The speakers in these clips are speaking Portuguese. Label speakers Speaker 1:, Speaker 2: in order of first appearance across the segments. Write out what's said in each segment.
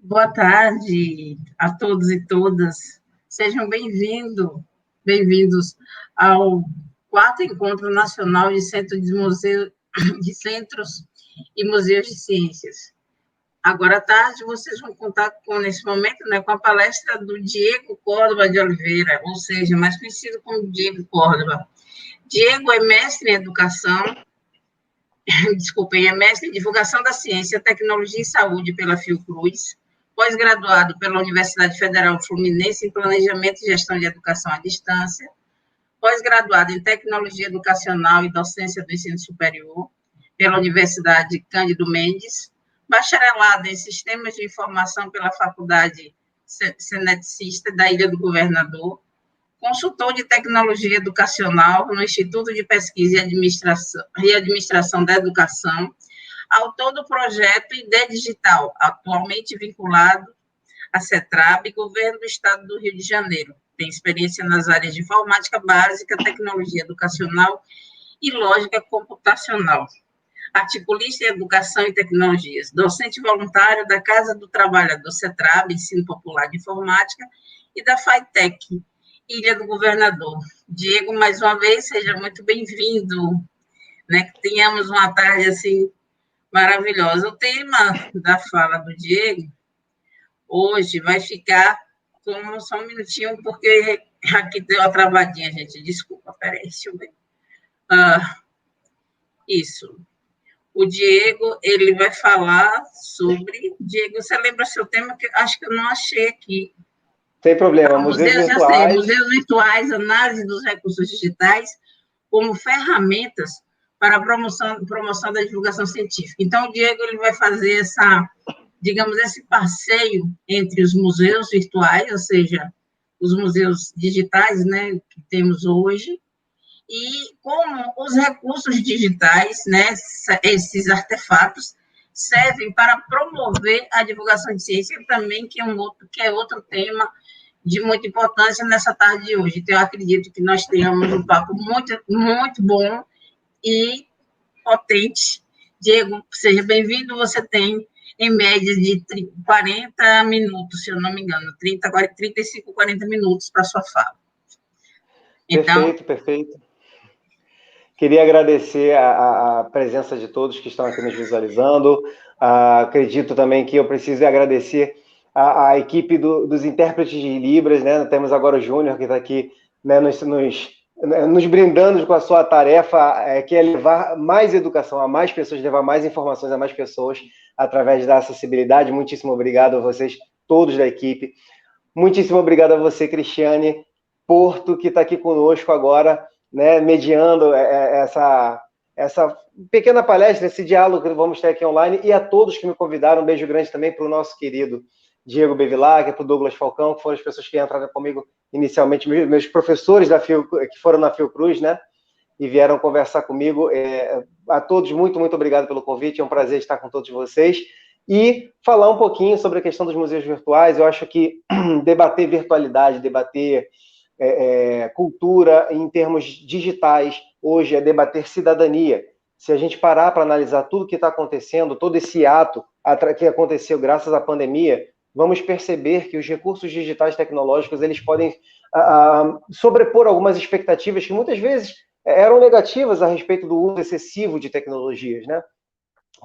Speaker 1: Boa tarde a todos e todas. Sejam bem-vindos ao quarto Encontro Nacional de Centros e Museus de Ciências. Agora à tarde, vocês vão contar nesse momento, com a palestra do Diego Córdova de Oliveira, ou seja, mais conhecido como Diego Córdova. Diego é mestre em educação, é mestre em divulgação da ciência, tecnologia e saúde pela Fiocruz, pós-graduado pela Universidade Federal Fluminense em Planejamento e Gestão de Educação à Distância, pós-graduado em Tecnologia Educacional e Docência do Ensino Superior pela Universidade Cândido Mendes, bacharelado em Sistemas de Informação pela Faculdade Seneticista da Ilha do Governador, consultor de tecnologia educacional no Instituto de Pesquisa e Administração da Educação, autor do projeto ID Digital, atualmente vinculado à CETRAB, Governo do Estado do Rio de Janeiro. Tem experiência nas áreas de informática básica, tecnologia educacional e lógica computacional. Articulista em Educação e Tecnologias, docente voluntário da Casa do Trabalhador CETRAB, Ensino Popular de Informática, e da FATEC, Ilha do Governador. Diego, mais uma vez, seja muito bem-vindo, que tenhamos uma tarde, assim, maravilhosa. O tema da fala do Diego hoje vai ficar como só um minutinho, porque aqui deu uma travadinha, gente, desculpa, peraí, deixa eu ver. Isso. O Diego, ele vai falar sobre... Diego, você lembra seu tema? Que acho que eu não achei aqui.
Speaker 2: Sem problema, museus virtuais.
Speaker 1: Já sei, museus virtuais, análise dos recursos digitais como ferramentas para a promoção da divulgação científica. Então, o Diego ele vai fazer esse passeio entre os museus virtuais, ou seja, os museus digitais, que temos hoje, e como os recursos digitais, esses artefatos, servem para promover a divulgação de ciência também, que é outro tema de muita importância nessa tarde de hoje. Então, eu acredito que nós tenhamos um papo muito, muito bom e potente. Diego, seja bem-vindo. Você tem, em média, de 40 minutos, se eu não me engano, 35, 40 minutos para a sua fala.
Speaker 2: Então... Perfeito. Queria agradecer a presença de todos que estão aqui nos visualizando. Acredito também que eu preciso agradecer a equipe dos intérpretes de Libras, Temos agora o Júnior, que está aqui, nos brindando com a sua tarefa, que é levar mais educação a mais pessoas, levar mais informações a mais pessoas através da acessibilidade. Muitíssimo obrigado a vocês, todos da equipe. Muitíssimo obrigado a você, Cristiane Porto, que está aqui conosco agora, mediando essa pequena palestra, esse diálogo que vamos ter aqui online, e a todos que me convidaram. Um beijo grande também para o nosso querido Diego Bevilacqua, para o Douglas Falcão, que foram as pessoas que entraram comigo inicialmente, meus professores que foram na Fiocruz, e vieram conversar comigo. A todos, muito, muito obrigado pelo convite, é um prazer estar com todos vocês. E falar um pouquinho sobre a questão dos museus virtuais. Eu acho que debater virtualidade, debater cultura em termos digitais, hoje é debater cidadania. Se a gente parar para analisar tudo que está acontecendo, todo esse ato que aconteceu graças à pandemia, vamos perceber que os recursos digitais tecnológicos eles podem sobrepor algumas expectativas que muitas vezes eram negativas a respeito do uso excessivo de tecnologias,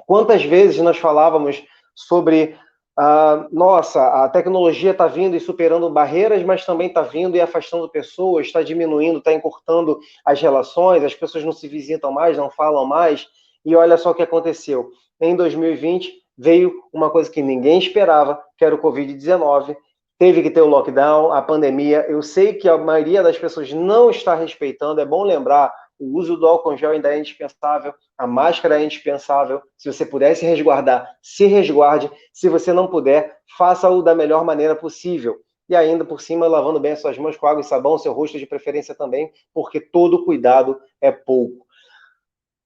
Speaker 2: Quantas vezes nós falávamos sobre a tecnologia está vindo e superando barreiras, mas também está vindo e afastando pessoas, está diminuindo, está encurtando as relações, as pessoas não se visitam mais, não falam mais, e olha só o que aconteceu. Em 2020, veio uma coisa que ninguém esperava, que era o Covid-19, teve que ter o lockdown, a pandemia. Eu sei que a maioria das pessoas não está respeitando, é bom lembrar, o uso do álcool gel ainda é indispensável, a máscara é indispensável. Se você puder se resguardar, se resguarde. Se você não puder, faça-o da melhor maneira possível. E ainda por cima, lavando bem as suas mãos com água e sabão, seu rosto de preferência também, porque todo cuidado é pouco.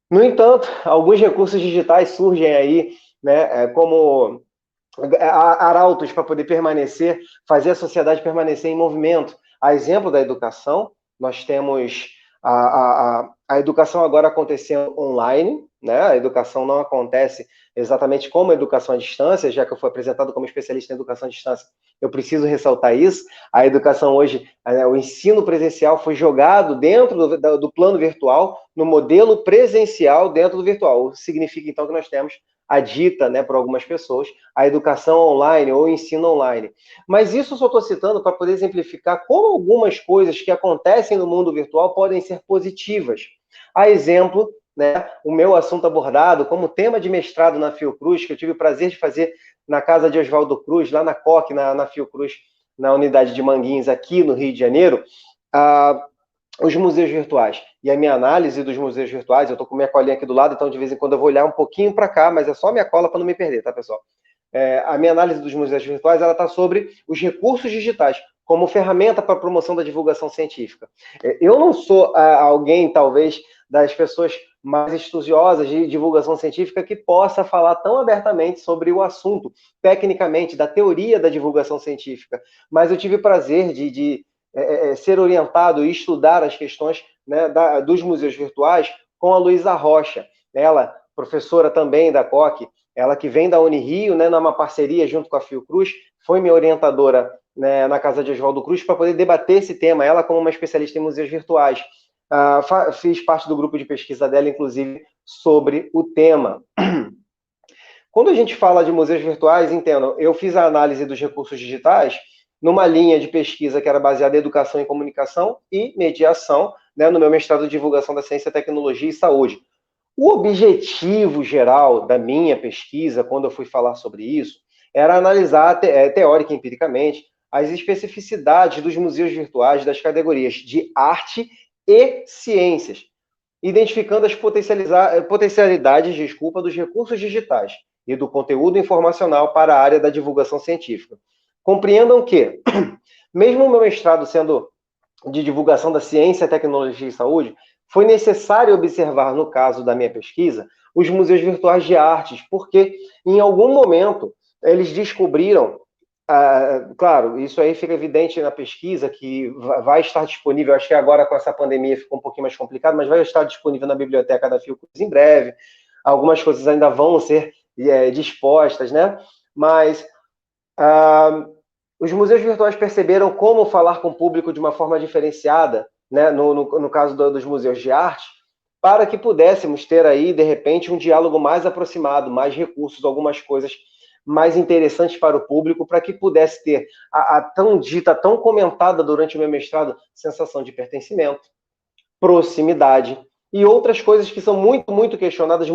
Speaker 2: No entanto, alguns recursos digitais surgem aí, como arautos para poder permanecer, fazer a sociedade permanecer em movimento. A exemplo da educação, nós temos a educação agora acontecendo online, A educação não acontece exatamente como a educação à distância, já que eu fui apresentado como especialista em educação à distância, eu preciso ressaltar isso. A educação hoje, o ensino presencial foi jogado dentro do plano virtual, no modelo presencial dentro do virtual. Significa, então, que nós temos a dita, né, por algumas pessoas, a educação online ou ensino online. Mas isso eu só estou citando para poder exemplificar como algumas coisas que acontecem no mundo virtual podem ser positivas. A exemplo, né, o meu assunto abordado como tema de mestrado na Fiocruz, que eu tive o prazer de fazer na casa de Oswaldo Cruz, lá na COC, na Fiocruz, na unidade de Manguinhos, aqui no Rio de Janeiro, os museus virtuais. E a minha análise dos museus virtuais, eu estou com minha colinha aqui do lado, então de vez em quando eu vou olhar um pouquinho para cá, mas é só minha cola para não me perder, tá, pessoal? A minha análise dos museus virtuais, ela está sobre os recursos digitais, como ferramenta para a promoção da divulgação científica. Eu não sou alguém, talvez, das pessoas mais estudiosas de divulgação científica que possa falar tão abertamente sobre o assunto, tecnicamente, da teoria da divulgação científica, mas eu tive o prazer de ser orientado e estudar as questões, né, dos museus virtuais com a Luísa Rocha, ela, professora também da COC, ela que vem da Unirio, né, numa parceria junto com a Fiocruz, foi minha orientadora, né, na casa de Oswaldo Cruz para poder debater esse tema, ela como uma especialista em museus virtuais. Fiz parte do grupo de pesquisa dela, inclusive, sobre o tema. Quando a gente fala de museus virtuais, entendam, eu fiz a análise dos recursos digitais numa linha de pesquisa que era baseada em educação e comunicação e mediação, né, no meu mestrado de divulgação da ciência, tecnologia e saúde. O objetivo geral da minha pesquisa, quando eu fui falar sobre isso, era analisar, teórica e empiricamente, as especificidades dos museus virtuais das categorias de arte e ciências, identificando as potencialidades, dos recursos digitais e do conteúdo informacional para a área da divulgação científica. Compreendam que, mesmo o meu mestrado sendo de divulgação da ciência, tecnologia e saúde, foi necessário observar, no caso da minha pesquisa, os museus virtuais de artes, porque em algum momento eles descobriram, claro, isso aí fica evidente na pesquisa, que vai estar disponível, acho que agora com essa pandemia ficou um pouquinho mais complicado, mas vai estar disponível na biblioteca da Fiocruz em breve, algumas coisas ainda vão ser dispostas, né? Mas os museus virtuais perceberam como falar com o público de uma forma diferenciada, né, no caso dos museus de arte, para que pudéssemos ter aí, de repente, um diálogo mais aproximado, mais recursos, algumas coisas mais interessantes para o público, para que pudesse ter a tão dita, tão comentada durante o meu mestrado, sensação de pertencimento, proximidade, e outras coisas que são muito, muito questionadas,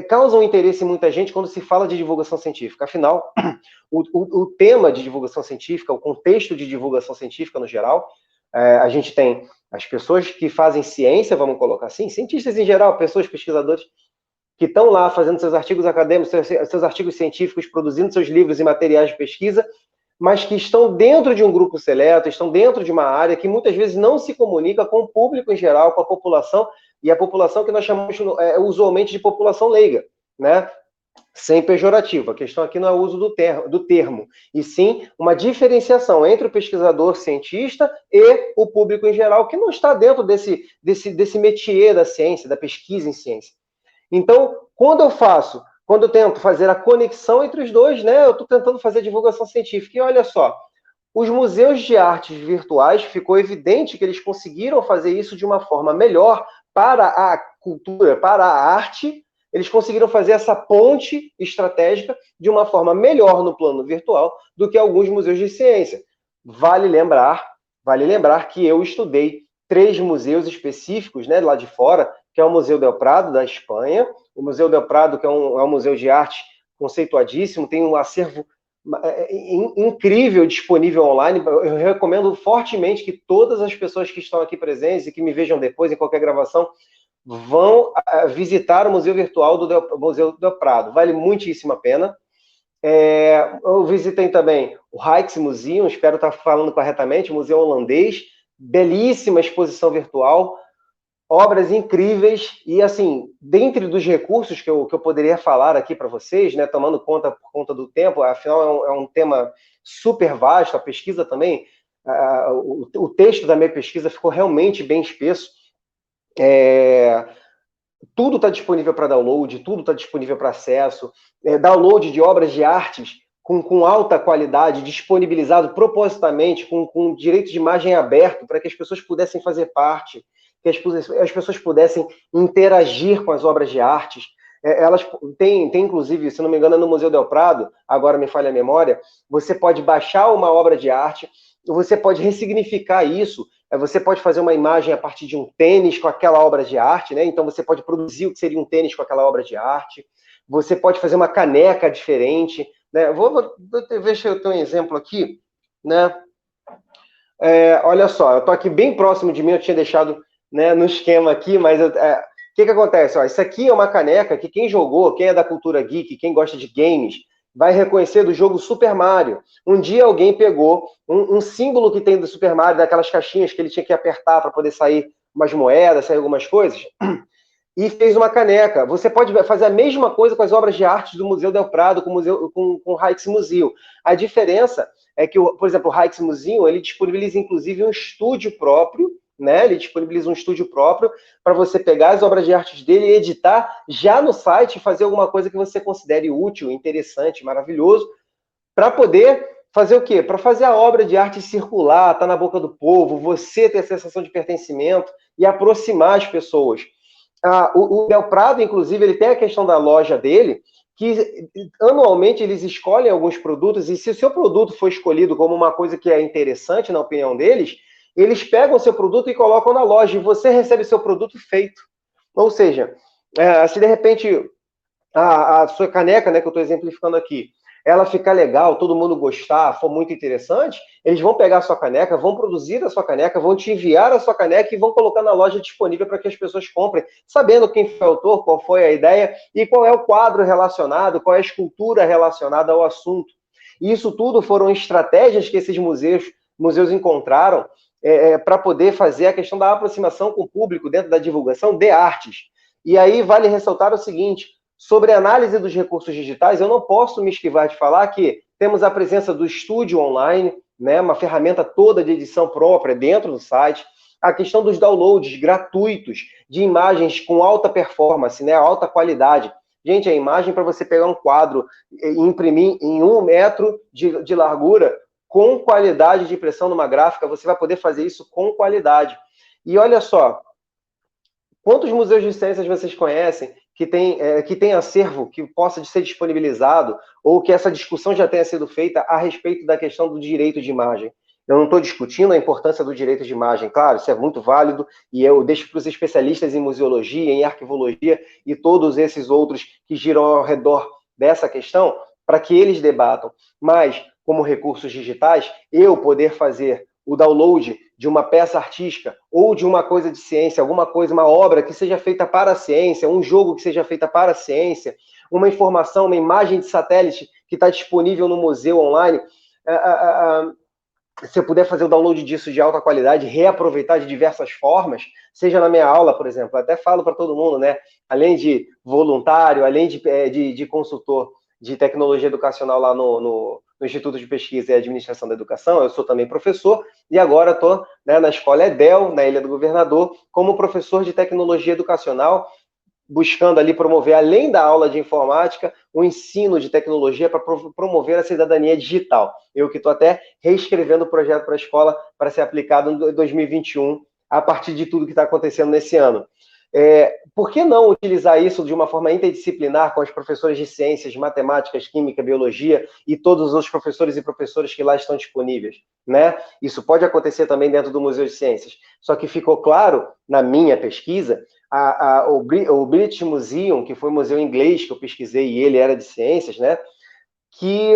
Speaker 2: causam interesse em muita gente quando se fala de divulgação científica. Afinal, o tema de divulgação científica, o contexto de divulgação científica no geral, a gente tem as pessoas que fazem ciência, vamos colocar assim, cientistas em geral, pessoas, pesquisadores, que estão lá fazendo seus artigos acadêmicos, seus artigos científicos, produzindo seus livros e materiais de pesquisa, mas que estão dentro de um grupo seleto, estão dentro de uma área que muitas vezes não se comunica com o público em geral, com a população, e a população que nós chamamos usualmente de população leiga, né? Sem pejorativo. A questão aqui não é o uso do termo, e sim uma diferenciação entre o pesquisador cientista e o público em geral, que não está dentro desse métier da ciência, da pesquisa em ciência. Então, quando eu tento fazer a conexão entre os dois, né, eu estou tentando fazer divulgação científica. E olha só, os museus de artes virtuais, ficou evidente que eles conseguiram fazer isso de uma forma melhor para a cultura, para a arte. Eles conseguiram fazer essa ponte estratégica de uma forma melhor no plano virtual do que alguns museus de ciência. Vale lembrar que eu estudei 3 museus específicos, né, lá de fora, que é o Museu del Prado, da Espanha, o Museu del Prado, que é um museu de arte conceituadíssimo, tem um acervo incrível disponível online. Eu recomendo fortemente que todas as pessoas que estão aqui presentes e que me vejam depois em qualquer gravação vão visitar o Museu Virtual do Museu del Prado. Vale muitíssimo a pena. Eu visitei também o Rijksmuseum, espero estar falando corretamente, museu holandês, belíssima exposição virtual, obras incríveis, e assim, dentre dos recursos que eu poderia falar aqui para vocês, né, tomando conta por conta do tempo, afinal é um tema super vasto, a pesquisa também, o texto da minha pesquisa ficou realmente bem espesso, tudo está disponível para download, tudo está disponível para acesso, download de obras de artes com alta qualidade, disponibilizado propositalmente, com direito de imagem aberto, para que as pessoas pudessem fazer parte, que as pessoas pudessem interagir com as obras de artes. Elas têm, inclusive, se não me engano, no Museu del Prado, agora me falha a memória, você pode baixar uma obra de arte, você pode ressignificar isso, você pode fazer uma imagem a partir de um tênis com aquela obra de arte, né? Então você pode produzir o que seria um tênis com aquela obra de arte, você pode fazer uma caneca diferente, né? Vou ver se eu tenho um exemplo aqui, né? Olha só, eu estou aqui bem próximo de mim, eu tinha deixado, né, no esquema aqui, mas o que acontece? Ó, isso aqui é uma caneca que quem jogou, quem é da cultura geek, quem gosta de games, vai reconhecer do jogo Super Mario. Um dia alguém pegou um símbolo que tem do Super Mario, daquelas caixinhas que ele tinha que apertar para poder sair umas moedas, sair algumas coisas, e fez uma caneca. Você pode fazer a mesma coisa com as obras de arte do Museu del Prado, com o Rijksmuseum. A diferença é que, por exemplo, o Rijksmuseum, ele disponibiliza, inclusive, um estúdio próprio, né? Ele disponibiliza um estúdio próprio para você pegar as obras de arte dele e editar já no site e fazer alguma coisa que você considere útil, interessante, maravilhoso, para poder fazer o quê? Para fazer a obra de arte circular, estar na boca do povo, você ter a sensação de pertencimento e aproximar as pessoas. O Del Prado, inclusive, ele tem a questão da loja dele, que anualmente eles escolhem alguns produtos, e se o seu produto for escolhido como uma coisa que é interessante, na opinião deles, eles pegam o seu produto e colocam na loja, e você recebe seu produto feito. Ou seja, se de repente a sua caneca, né, que eu estou exemplificando aqui, ela ficar legal, todo mundo gostar, for muito interessante, eles vão pegar a sua caneca, vão produzir a sua caneca, vão te enviar a sua caneca e vão colocar na loja disponível para que as pessoas comprem, sabendo quem foi o autor, qual foi a ideia e qual é o quadro relacionado, qual é a escultura relacionada ao assunto. E isso tudo foram estratégias que esses museus encontraram para poder fazer a questão da aproximação com o público dentro da divulgação de artes. E aí vale ressaltar o seguinte: sobre a análise dos recursos digitais, eu não posso me esquivar de falar que temos a presença do estúdio online, né, uma ferramenta toda de edição própria dentro do site, a questão dos downloads gratuitos de imagens com alta performance, né, alta qualidade. Gente, a imagem para você pegar um quadro e imprimir em 1 metro de largura, com qualidade de impressão numa gráfica, você vai poder fazer isso com qualidade. E olha só, quantos museus de ciências vocês conhecem que tem acervo que possa ser disponibilizado, ou que essa discussão já tenha sido feita a respeito da questão do direito de imagem? Eu não estou discutindo a importância do direito de imagem, claro, isso é muito válido, e eu deixo para os especialistas em museologia, em arquivologia, e todos esses outros que giram ao redor dessa questão, para que eles debatam. Mas, como recursos digitais, eu poder fazer o download de uma peça artística ou de uma coisa de ciência, alguma coisa, uma obra que seja feita para a ciência, um jogo que seja feita para a ciência, uma informação, uma imagem de satélite que está disponível no museu online, se eu puder fazer o download disso de alta qualidade, reaproveitar de diversas formas, seja na minha aula, por exemplo, até falo para todo mundo, né? Além de voluntário, além de consultor de tecnologia educacional lá no Instituto de Pesquisa e Administração da Educação, eu sou também professor, e agora estou, né, na Escola EDEL, na Ilha do Governador, como professor de tecnologia educacional, buscando ali promover, além da aula de informática, o ensino de tecnologia para promover a cidadania digital. Eu que estou até reescrevendo o projeto para a escola para ser aplicado em 2021, a partir de tudo que está acontecendo nesse ano. Por que não utilizar isso de uma forma interdisciplinar com os professores de ciências, matemáticas, química, biologia e todos os outros professores e professoras que lá estão disponíveis, né? Isso pode acontecer também dentro do Museu de Ciências. Só que ficou claro, na minha pesquisa, o British Museum, que foi um museu inglês que eu pesquisei e ele era de ciências, né? Que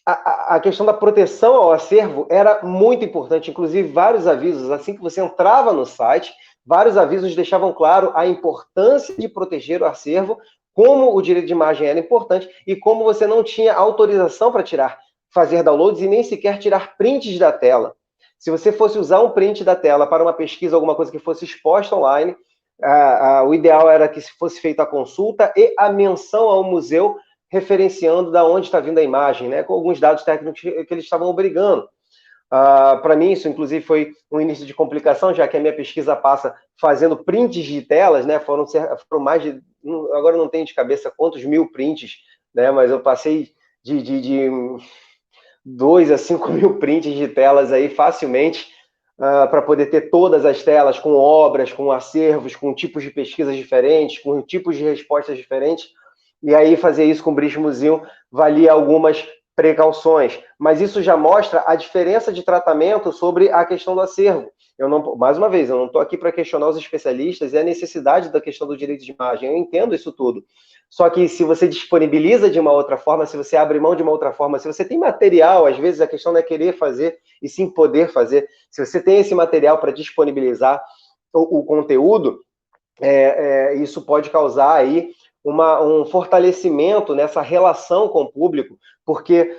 Speaker 2: a questão da proteção ao acervo era muito importante, inclusive vários avisos, assim que você entrava no site, vários avisos deixavam claro a importância de proteger o acervo, como o direito de imagem era importante e como você não tinha autorização para fazer downloads e nem sequer tirar prints da tela. Se você fosse usar um print da tela para uma pesquisa, alguma coisa que fosse exposta online, o ideal era que fosse feita a consulta e a menção ao museu referenciando da onde está vindo a imagem, né, com alguns dados técnicos que eles estavam obrigando. Para mim, isso, inclusive, foi um início de complicação, já que a minha pesquisa passa fazendo prints de telas, né? Foram mais de, agora não tenho de cabeça quantos mil prints, né? Mas eu passei de 2 a 5 mil prints de telas aí facilmente, para poder ter todas as telas com obras, com acervos, com tipos de pesquisas diferentes, com tipos de respostas diferentes. E aí fazer isso com o British Museum valia algumas precauções, mas isso já mostra a diferença de tratamento sobre a questão do acervo. Eu não, mais uma vez, eu não estou aqui para questionar os especialistas e a necessidade da questão do direito de imagem, eu entendo isso tudo. Só que se você disponibiliza de uma outra forma, se você abre mão de uma outra forma, se você tem material, às vezes a questão não é querer fazer, e sim poder fazer. Se você tem esse material para disponibilizar o conteúdo, isso pode causar aí um fortalecimento nessa relação com o público, porque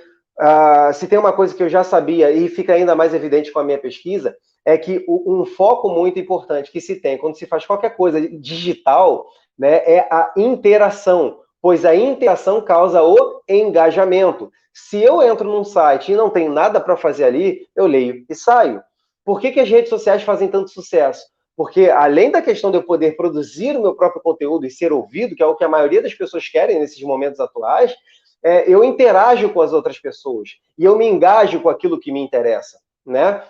Speaker 2: se tem uma coisa que eu já sabia e fica ainda mais evidente com a minha pesquisa, é que um foco muito importante que se tem quando se faz qualquer coisa digital, né, é a interação, pois a interação causa o engajamento. Se eu entro num site e não tenho nada para fazer ali, eu leio e saio. Por que as redes sociais fazem tanto sucesso? Porque, além da questão de eu poder produzir o meu próprio conteúdo e ser ouvido, que é o que a maioria das pessoas querem nesses momentos atuais, eu interajo com as outras pessoas e eu me engajo com aquilo que me interessa, né?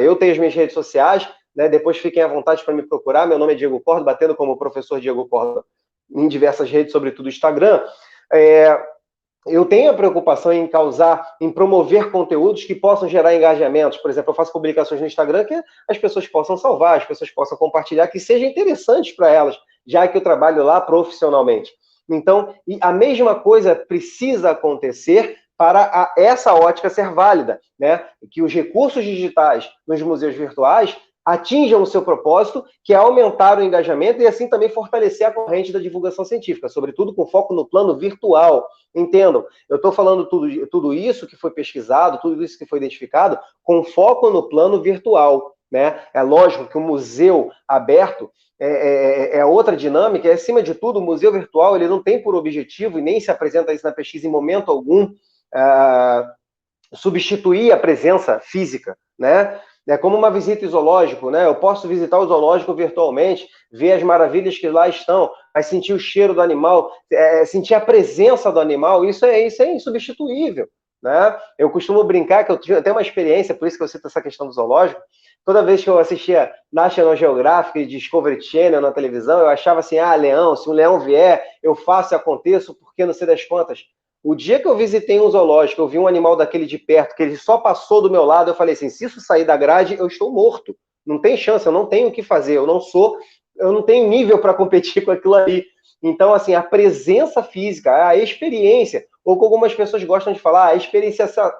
Speaker 2: Eu tenho as minhas redes sociais, né? Depois fiquem à vontade para me procurar. Meu nome é Diego Cordo, batendo como professor Diego Cordo em diversas redes, sobretudo Instagram. Eu tenho a preocupação em promover conteúdos que possam gerar engajamentos. Por exemplo, eu faço publicações no Instagram que as pessoas possam salvar, as pessoas possam compartilhar, que seja interessante para elas, já que eu trabalho lá profissionalmente. Então, a mesma coisa precisa acontecer para essa ótica ser válida, né? Que os recursos digitais nos museus virtuais atinjam o seu propósito, que é aumentar o engajamento e assim também fortalecer a corrente da divulgação científica, sobretudo com foco no plano virtual. Entendam, eu estou falando tudo isso que foi pesquisado, tudo isso que foi identificado, com foco no plano virtual, né? É lógico que o museu aberto é outra dinâmica, e acima de tudo, o museu virtual ele não tem por objetivo, e nem se apresenta isso na pesquisa em momento algum, substituir a presença física, né? É como uma visita em zoológico, né? Eu posso visitar o zoológico virtualmente, ver as maravilhas que lá estão, mas sentir o cheiro do animal, sentir a presença do animal, isso é insubstituível, né? Eu costumo brincar que eu tive até uma experiência, por isso que eu cito essa questão do zoológico. Toda vez que eu assistia National Geographic e Discovery Channel na televisão, eu achava assim, leão, se um leão vier, eu faço e aconteço, porque não sei das quantas. O dia que eu visitei um zoológico, eu vi um animal daquele de perto, que ele só passou do meu lado, eu falei assim, se isso sair da grade, eu estou morto. Não tem chance, eu não tenho o que fazer, eu não tenho nível para competir com aquilo ali. Então, assim, a presença física, a experiência, ou como algumas pessoas gostam de falar,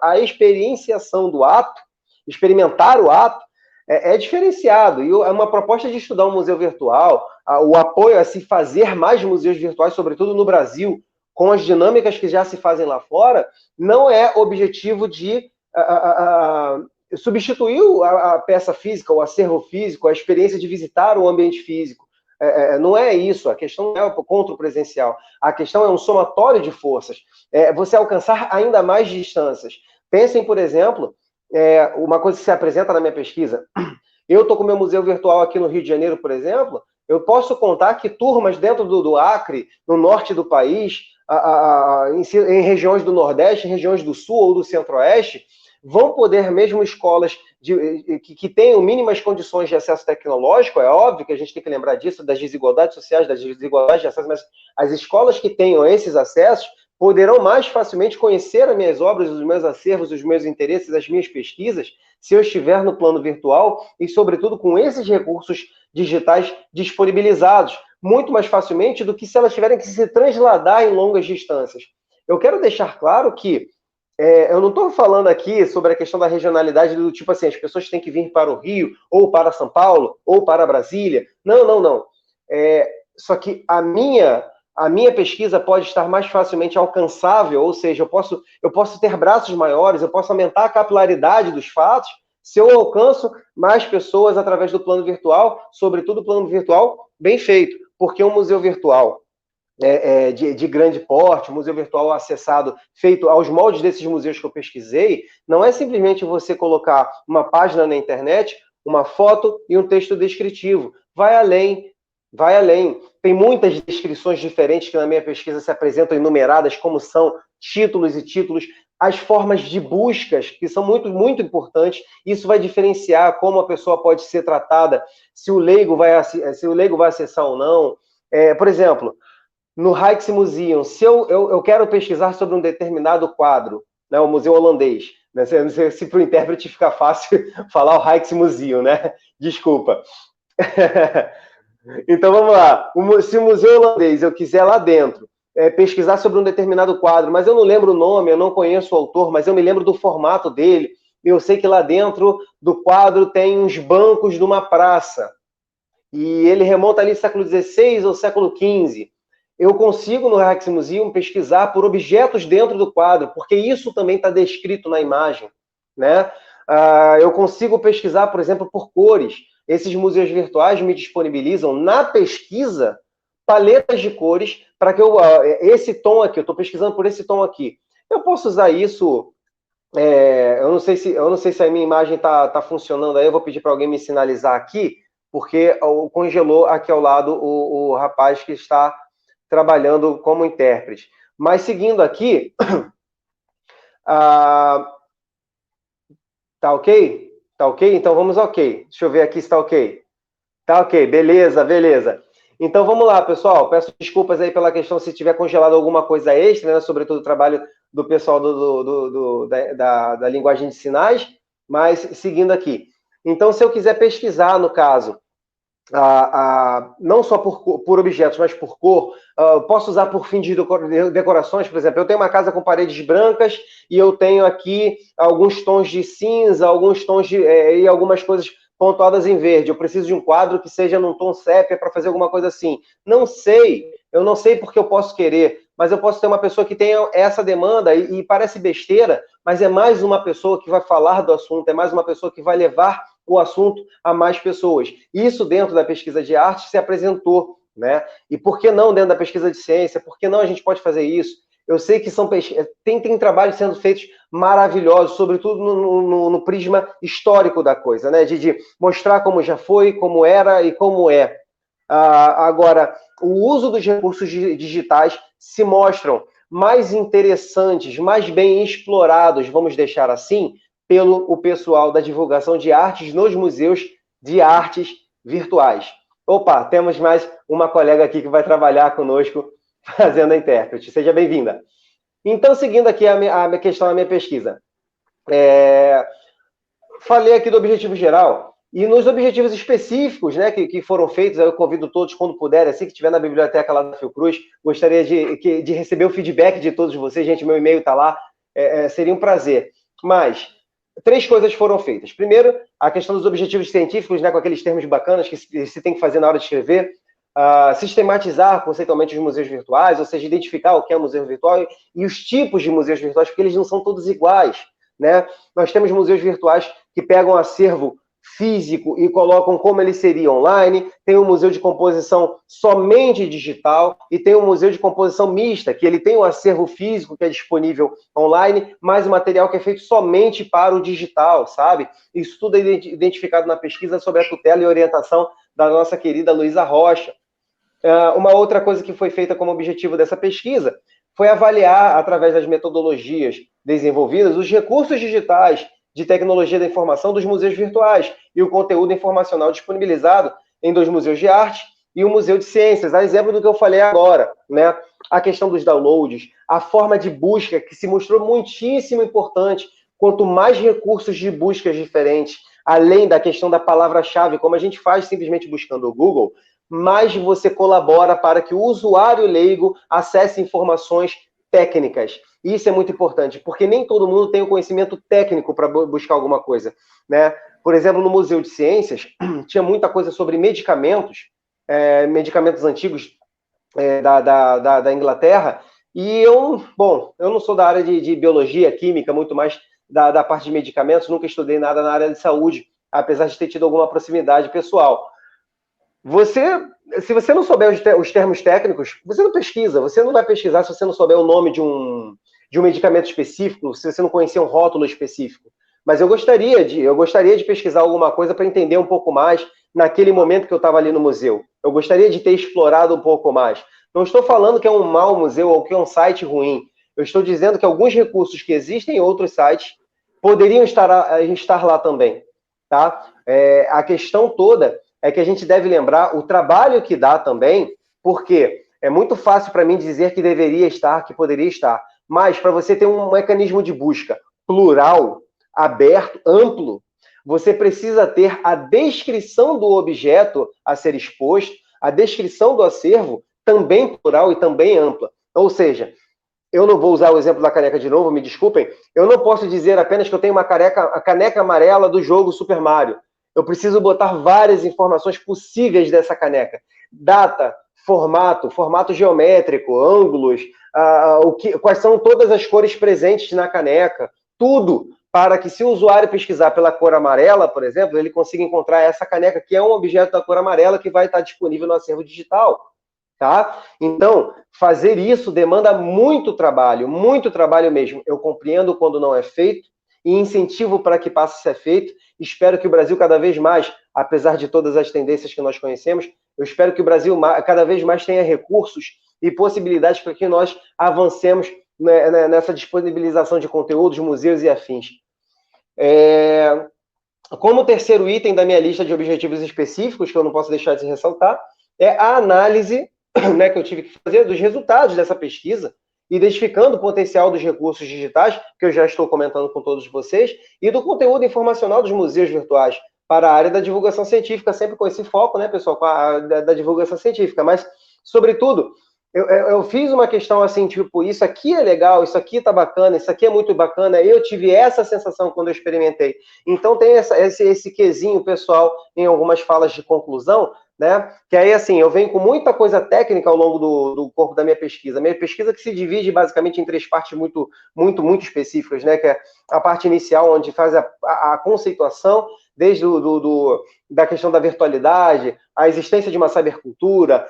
Speaker 2: a experienciação do ato, experimentar o ato, é diferenciado. E é uma proposta de estudar um museu virtual, o apoio a se fazer mais museus virtuais, sobretudo no Brasil, com as dinâmicas que já se fazem lá fora, não é objetivo de substituir a peça física, o acervo físico, a experiência de visitar o ambiente físico. Não é isso, a questão não é contra o presencial, a questão é um somatório de forças, você alcançar ainda mais distâncias. Pensem, por exemplo, uma coisa que se apresenta na minha pesquisa, eu estou com o meu museu virtual aqui no Rio de Janeiro, por exemplo, eu posso contar que turmas dentro do Acre, no norte do país, em regiões do Nordeste, em regiões do Sul ou do Centro-Oeste, vão poder, mesmo escolas que tenham mínimas condições de acesso tecnológico, é óbvio que a gente tem que lembrar disso, das desigualdades sociais, das desigualdades de acesso, mas as escolas que tenham esses acessos poderão mais facilmente conhecer as minhas obras, os meus acervos, os meus interesses, as minhas pesquisas, se eu estiver no plano virtual e, sobretudo, com esses recursos digitais disponibilizados, muito mais facilmente do que se elas tiverem que se trasladar em longas distâncias. Eu quero deixar claro que eu não estou falando aqui sobre a questão da regionalidade do tipo assim, as pessoas têm que vir para o Rio, ou para São Paulo, ou para Brasília. Não. Só que a minha pesquisa pode estar mais facilmente alcançável, ou seja, eu posso ter braços maiores, eu posso aumentar a capilaridade dos fatos, se eu alcanço mais pessoas através do plano virtual, sobretudo o plano virtual bem feito, porque um museu virtual de grande porte, museu virtual acessado, feito aos moldes desses museus que eu pesquisei, não é simplesmente você colocar uma página na internet, uma foto e um texto descritivo. vai além, vai além. Tem muitas descrições diferentes que na minha pesquisa se apresentam enumeradas, como são títulos e títulos, as formas de buscas, que são muito, muito importantes. Isso vai diferenciar como a pessoa pode ser tratada, se o leigo vai acessar ou não. Por exemplo, no Rijksmuseum, se eu quero pesquisar sobre um determinado quadro, né, o Museu Holandês, né, não sei se para o intérprete fica fácil falar o Rijksmuseum, né? Desculpa. Então vamos lá. Se o Museu Holandês eu quiser lá dentro pesquisar sobre um determinado quadro, mas eu não lembro o nome, eu não conheço o autor, mas eu me lembro do formato dele, eu sei que lá dentro do quadro tem uns bancos de uma praça, e ele remonta ali ao século XVI ou século XV. Eu consigo, no Rijksmuseum, pesquisar por objetos dentro do quadro, porque isso também está descrito na imagem, né? Eu consigo pesquisar, por exemplo, por cores. Esses museus virtuais me disponibilizam, na pesquisa, paletas de cores, para que esse tom aqui, eu estou pesquisando por esse tom aqui. Eu posso usar isso... eu não sei se a minha imagem está funcionando aí, eu vou pedir para alguém me sinalizar aqui, porque congelou aqui ao lado o rapaz que está trabalhando como intérprete. Mas seguindo aqui, tá ok? Tá ok? Então vamos ok. Deixa eu ver aqui se está ok. Tá ok, beleza, beleza. Então vamos lá, pessoal. Peço desculpas aí pela questão se tiver congelado alguma coisa extra, né? Sobretudo o trabalho do pessoal da linguagem de sinais, mas seguindo aqui. Então, se eu quiser pesquisar, no caso, não só por objetos, mas por cor, posso usar por fim de decorações, por exemplo, eu tenho uma casa com paredes brancas e eu tenho aqui alguns tons de cinza, alguns tons e algumas coisas pontuadas em verde. Eu preciso de um quadro que seja num tom sépia para fazer alguma coisa assim. Não sei, eu não sei porque eu posso querer, mas eu posso ter uma pessoa que tenha essa demanda e parece besteira, mas é mais uma pessoa que vai falar do assunto, é mais uma pessoa que vai levar o assunto a mais pessoas. Isso dentro da pesquisa de arte se apresentou, né? E por que não dentro da pesquisa de ciência? Por que não a gente pode fazer isso? Eu sei que tem trabalhos sendo feitos maravilhosos, sobretudo no prisma histórico da coisa, né? De mostrar como já foi, como era e como é. Agora, o uso dos recursos digitais se mostram mais interessantes, mais bem explorados, vamos deixar assim, pelo pessoal da divulgação de artes nos museus de artes virtuais. Opa, temos mais uma colega aqui que vai trabalhar conosco fazendo a intérprete. Seja bem-vinda. Então, seguindo aqui a minha questão, a minha pesquisa. Falei aqui do objetivo geral, e nos objetivos específicos, né, que foram feitos, eu convido todos, quando puderem, assim que estiver na biblioteca lá da Fiocruz, gostaria de receber o feedback de todos vocês, gente, meu e-mail está lá, seria um prazer. Mas 3 coisas foram feitas. Primeiro, a questão dos objetivos científicos, né, com aqueles termos bacanas que se tem que fazer na hora de escrever, sistematizar conceitualmente os museus virtuais, ou seja, identificar o que é museu virtual e os tipos de museus virtuais, porque eles não são todos iguais, né? Nós temos museus virtuais que pegam acervo físico e colocam como ele seria online, tem um museu de composição somente digital e tem um museu de composição mista, que ele tem um acervo físico que é disponível online, mas o material que é feito somente para o digital, sabe? Isso tudo é identificado na pesquisa sobre a tutela e orientação da nossa querida Luísa Rocha. Uma outra coisa que foi feita como objetivo dessa pesquisa foi avaliar, através das metodologias desenvolvidas, os recursos digitais de tecnologia da informação dos museus virtuais e o conteúdo informacional disponibilizado em 2 museus de arte e o Museu de Ciências, a exemplo do que eu falei agora, né? A questão dos downloads, a forma de busca, que se mostrou muitíssimo importante. Quanto mais recursos de buscas diferentes, além da questão da palavra-chave, como a gente faz simplesmente buscando o Google, mais você colabora para que o usuário leigo acesse informações técnicas. Isso é muito importante, porque nem todo mundo tem o conhecimento técnico para buscar alguma coisa, né? Por exemplo, no Museu de Ciências, tinha muita coisa sobre medicamentos, medicamentos antigos da Inglaterra, e eu não sou da área de biologia, química, muito mais da parte de medicamentos, nunca estudei nada na área de saúde, apesar de ter tido alguma proximidade pessoal. Se você não souber os termos técnicos, você não pesquisa. Você não vai pesquisar se você não souber o nome de um medicamento específico, se você não conhecer um rótulo específico. Mas eu gostaria de pesquisar alguma coisa para entender um pouco mais naquele momento que eu estava ali no museu. Eu gostaria de ter explorado um pouco mais. Não estou falando que é um mau museu ou que é um site ruim. Eu estou dizendo que alguns recursos que existem em outros sites poderiam estar lá também. Tá? A questão toda é que a gente deve lembrar o trabalho que dá também, porque é muito fácil para mim dizer que deveria estar, que poderia estar, mas para você ter um mecanismo de busca plural, aberto, amplo, você precisa ter a descrição do objeto a ser exposto, a descrição do acervo também plural e também ampla. Ou seja, eu não vou usar o exemplo da caneca de novo, me desculpem, eu não posso dizer apenas que eu tenho a caneca amarela do jogo Super Mario. Eu preciso botar várias informações possíveis dessa caneca. Data, formato geométrico, ângulos, quais são todas as cores presentes na caneca, tudo para que, se o usuário pesquisar pela cor amarela, por exemplo, ele consiga encontrar essa caneca, que é um objeto da cor amarela que vai estar disponível no acervo digital. Tá? Então, fazer isso demanda muito trabalho mesmo. Eu compreendo quando não é feito e incentivo para que passe a ser feito. Espero que o Brasil cada vez mais, apesar de todas as tendências que nós conhecemos, eu espero que o Brasil cada vez mais tenha recursos e possibilidades para que nós avancemos nessa disponibilização de conteúdos, museus e afins. Como terceiro item da minha lista de objetivos específicos, que eu não posso deixar de ressaltar, é a análise, né, que eu tive que fazer dos resultados dessa pesquisa, identificando o potencial dos recursos digitais, que eu já estou comentando com todos vocês, e do conteúdo informacional dos museus virtuais para a área da divulgação científica, sempre com esse foco, né, pessoal, da divulgação científica. Mas, sobretudo, eu fiz uma questão assim, tipo, isso aqui é legal, isso aqui tá bacana, isso aqui é muito bacana, eu tive essa sensação quando eu experimentei. Então tem esse quesinho, pessoal, em algumas falas de conclusão, né? Que aí, assim, eu venho com muita coisa técnica ao longo do corpo da minha pesquisa. Minha pesquisa que se divide basicamente em 3 partes muito específicas, né? Que é a parte inicial, onde faz a conceituação, desde da questão da virtualidade, a existência de uma cybercultura,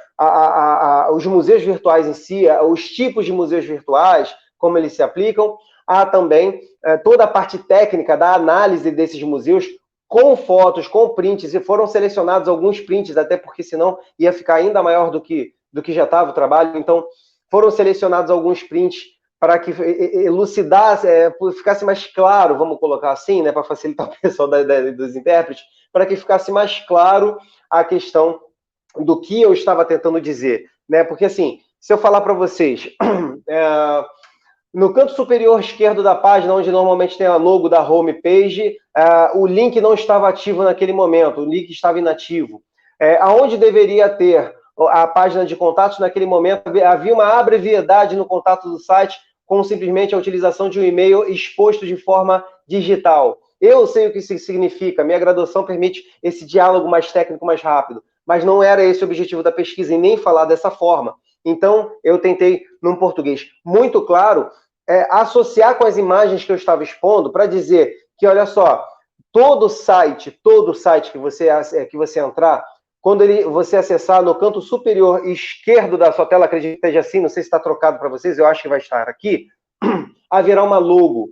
Speaker 2: os museus virtuais em si, os tipos de museus virtuais, como eles se aplicam. Há também toda a parte técnica da análise desses museus, com fotos, com prints, e foram selecionados alguns prints, até porque senão ia ficar ainda maior do que já estava o trabalho. Então, foram selecionados alguns prints para que elucidasse, ficasse mais claro, vamos colocar assim, né, para facilitar o pessoal dos intérpretes, para que ficasse mais claro a questão do que eu estava tentando dizer, né? Porque, assim, se eu falar para vocês, no canto superior esquerdo da página, onde normalmente tem a logo da homepage, o link não estava ativo naquele momento, o link estava inativo. Aonde deveria ter a página de contatos, naquele momento havia uma abreviedade no contato do site, com simplesmente a utilização de um e-mail exposto de forma digital. Eu sei o que isso significa, minha graduação permite esse diálogo mais técnico, mais rápido, mas não era esse o objetivo da pesquisa, e nem falar dessa forma. Então, eu tentei, num português muito claro, associar com as imagens que eu estava expondo, para dizer que, olha só, todo site que você entrar, quando você acessar no canto superior esquerdo da sua tela, acredito que esteja assim, não sei se está trocado para vocês, eu acho que vai estar aqui, haverá uma logo,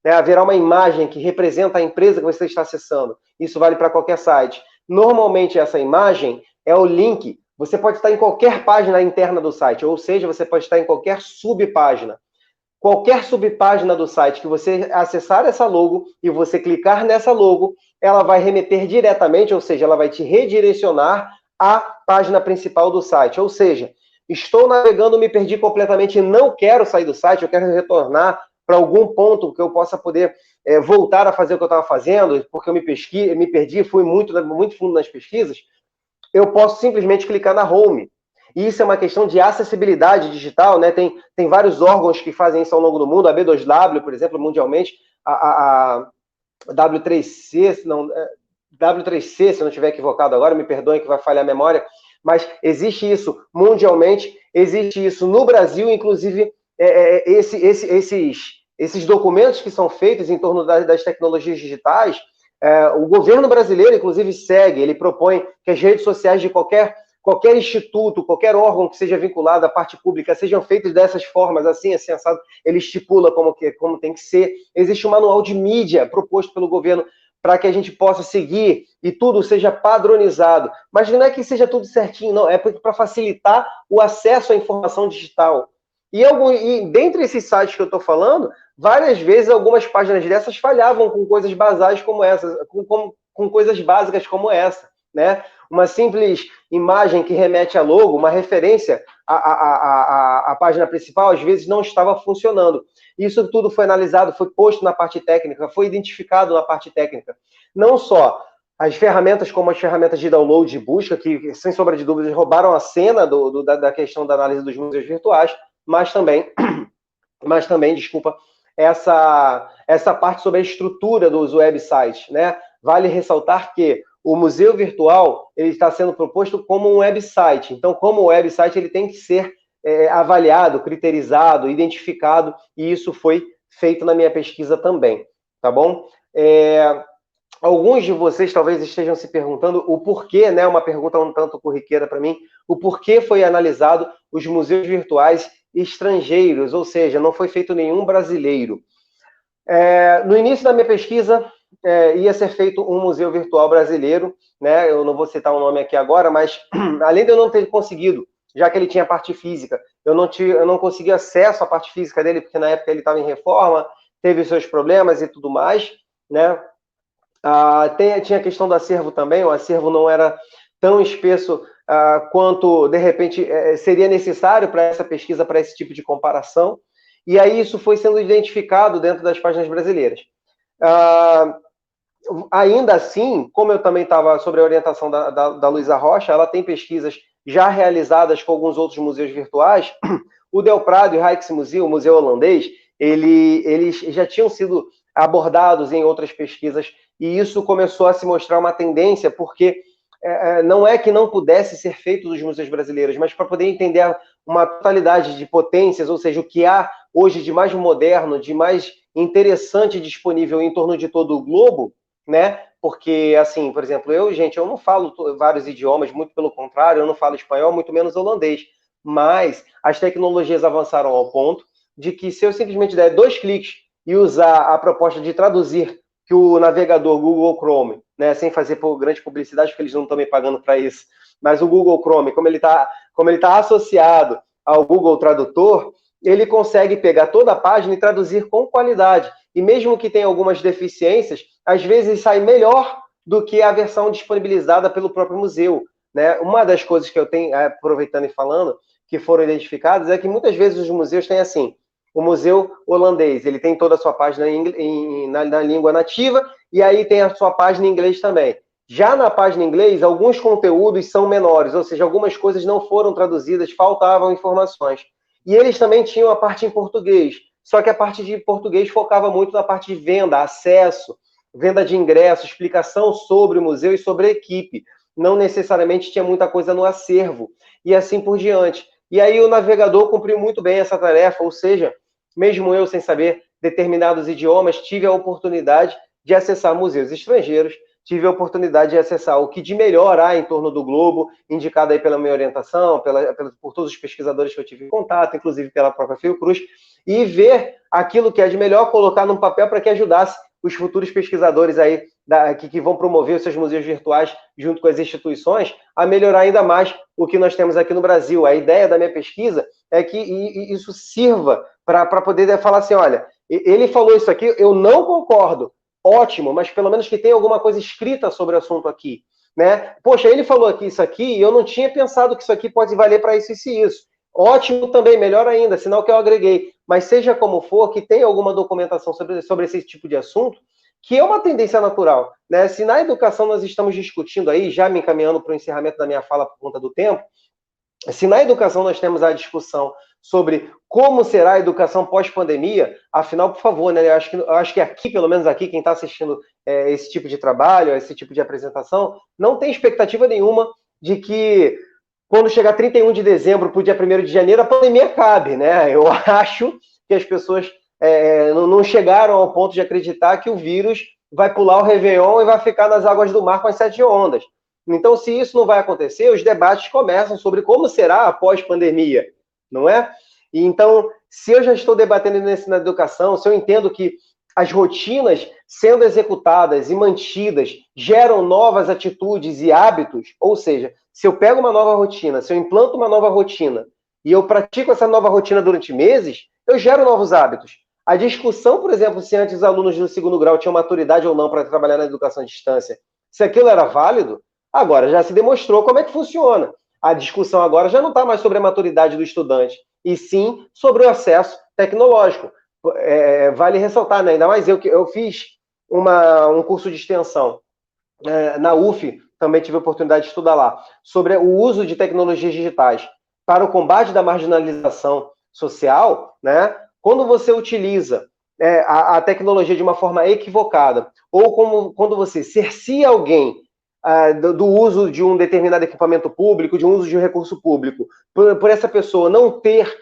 Speaker 2: né, haverá uma imagem que representa a empresa que você está acessando. Isso vale para qualquer site. Normalmente, essa imagem é o link. Você pode estar em qualquer página interna do site, ou seja, você pode estar em qualquer subpágina. Qualquer subpágina do site que você acessar essa logo e você clicar nessa logo, ela vai remeter diretamente, ou seja, ela vai te redirecionar à página principal do site. Ou seja, estou navegando, me perdi completamente e não quero sair do site, eu quero retornar para algum ponto que eu possa poder voltar a fazer o que eu estava fazendo, porque eu me perdi, fui muito fundo nas pesquisas. Eu posso simplesmente clicar na home. E isso é uma questão de acessibilidade digital, né? Tem vários órgãos que fazem isso ao longo do mundo, a B2W, por exemplo, mundialmente, a W3C, W3C, se eu não estiver equivocado agora, me perdoem que vai falhar a memória, mas existe isso mundialmente, existe isso no Brasil, inclusive esses documentos que são feitos em torno das tecnologias digitais, o governo brasileiro, inclusive, segue, ele propõe que as redes sociais de qualquer instituto, qualquer órgão que seja vinculado à parte pública, sejam feitas dessas formas, assim, assado, ele estipula como tem que ser. Existe um manual de mídia proposto pelo governo para que a gente possa seguir e tudo seja padronizado. Mas não é que seja tudo certinho, não. É para facilitar o acesso à informação digital. E dentre esses sites que eu estou falando, várias vezes algumas páginas dessas falhavam com coisas basais como essas, com coisas básicas como essa, né? Uma simples imagem que remete a logo, uma referência à página principal, às vezes não estava funcionando. Isso tudo foi analisado, foi posto na parte técnica, foi identificado na parte técnica. Não só as ferramentas como as ferramentas de download e busca, que, sem sombra de dúvidas, roubaram a cena da questão da análise dos museus virtuais, mas também, desculpa, essa parte sobre a estrutura dos websites, né? Vale ressaltar que o museu virtual ele está sendo proposto como um website. Então, como website, ele tem que ser avaliado, criterizado, identificado, e isso foi feito na minha pesquisa também, tá bom? Alguns de vocês talvez estejam se perguntando o porquê, né? Uma pergunta um tanto corriqueira para mim, o porquê foi analisado os museus virtuais estrangeiros, ou seja, não foi feito nenhum brasileiro. No início da minha pesquisa, ia ser feito um museu virtual brasileiro, né? Eu não vou citar o nome aqui agora, mas além de eu não ter conseguido, já que ele tinha parte física, eu não consegui acesso à parte física dele, porque na época ele estava em reforma, teve seus problemas e tudo mais, né? Tinha a questão do acervo também, o acervo não era tão espesso quanto, de repente, seria necessário para essa pesquisa, para esse tipo de comparação, e aí isso foi sendo identificado dentro das páginas brasileiras. Ainda assim, como eu também estava sob a orientação da Luísa Rocha, ela tem pesquisas já realizadas com alguns outros museus virtuais. O Del Prado e o Rijksmuseum, o museu holandês, eles já tinham sido abordados em outras pesquisas, e isso começou a se mostrar uma tendência, porque não é que não pudesse ser feito dos museus brasileiros, mas para poder entender uma totalidade de potências, ou seja, o que há hoje de mais moderno, de mais interessante disponível em torno de todo o globo, né? Porque, assim, por exemplo, eu não falo vários idiomas, muito pelo contrário, eu não falo espanhol, muito menos holandês, mas as tecnologias avançaram ao ponto de que se eu simplesmente der 2 cliques e usar a proposta de traduzir que o navegador Google Chrome, né, sem fazer grande publicidade, porque eles não estão me pagando para isso, mas o Google Chrome, como ele tá associado ao Google Tradutor, ele consegue pegar toda a página e traduzir com qualidade. E mesmo que tenha algumas deficiências, às vezes sai melhor do que a versão disponibilizada pelo próprio museu, né? Uma das coisas que eu tenho, aproveitando e falando, que foram identificadas, é que muitas vezes os museus têm assim, o museu holandês, ele tem toda a sua página na língua nativa, e aí tem a sua página em inglês também. Já na página em inglês, alguns conteúdos são menores, ou seja, algumas coisas não foram traduzidas, faltavam informações. E eles também tinham a parte em português, só que a parte de português focava muito na parte de venda, acesso, venda de ingresso, explicação sobre o museu e sobre a equipe. Não necessariamente tinha muita coisa no acervo, e assim por diante. E aí o navegador cumpriu muito bem essa tarefa, ou seja, mesmo eu sem saber determinados idiomas, tive a oportunidade de acessar museus estrangeiros, tive a oportunidade de acessar o que de melhor há em torno do globo, indicado aí pela minha orientação, por todos os pesquisadores que eu tive em contato, inclusive pela própria Fiocruz, e ver aquilo que é de melhor, colocar num papel para que ajudasse os futuros pesquisadores aí que vão promover os seus museus virtuais junto com as instituições a melhorar ainda mais o que nós temos aqui no Brasil. A ideia da minha pesquisa é que isso sirva para poder falar assim, olha, ele falou isso aqui, eu não concordo, ótimo, mas pelo menos que tenha alguma coisa escrita sobre o assunto aqui, né? Poxa, ele falou aqui isso aqui e eu não tinha pensado que isso aqui pode valer para isso e isso. Ótimo também, melhor ainda, sinal que eu agreguei. Mas seja como for, que tenha alguma documentação sobre esse tipo de assunto, que é uma tendência natural, né? Se na educação nós estamos discutindo aí, já me encaminhando para o encerramento da minha fala por conta do tempo, se na educação nós temos a discussão sobre como será a educação pós-pandemia, afinal, por favor, né? Eu acho que aqui, pelo menos aqui, quem está assistindo esse tipo de trabalho, esse tipo de apresentação, não tem expectativa nenhuma de que quando chegar 31 de dezembro para o dia 1º de janeiro, a pandemia acabe, né? Eu acho que as pessoas não chegaram ao ponto de acreditar que o vírus vai pular o Réveillon e vai ficar nas águas do mar com as 7 ondas. Então, se isso não vai acontecer, os debates começam sobre como será após pandemia, não é? E então, se eu já estou debatendo isso na educação, se eu entendo que as rotinas sendo executadas e mantidas geram novas atitudes e hábitos, ou seja, se eu pego uma nova rotina, se eu implanto uma nova rotina e eu pratico essa nova rotina durante meses, eu gero novos hábitos. A discussão, por exemplo, se antes os alunos do segundo grau tinham maturidade ou não para trabalhar na educação à distância, se aquilo era válido, agora já se demonstrou como é que funciona. A discussão agora já não está mais sobre a maturidade do estudante, e sim sobre o acesso tecnológico. Vale ressaltar, né? Ainda mais eu fiz um curso de extensão na UF, também tive a oportunidade de estudar lá, sobre o uso de tecnologias digitais para o combate da marginalização social, né? Quando você utiliza a tecnologia de uma forma equivocada, ou quando você cercia alguém do uso de um determinado equipamento público, de um uso de um recurso público, por essa pessoa não ter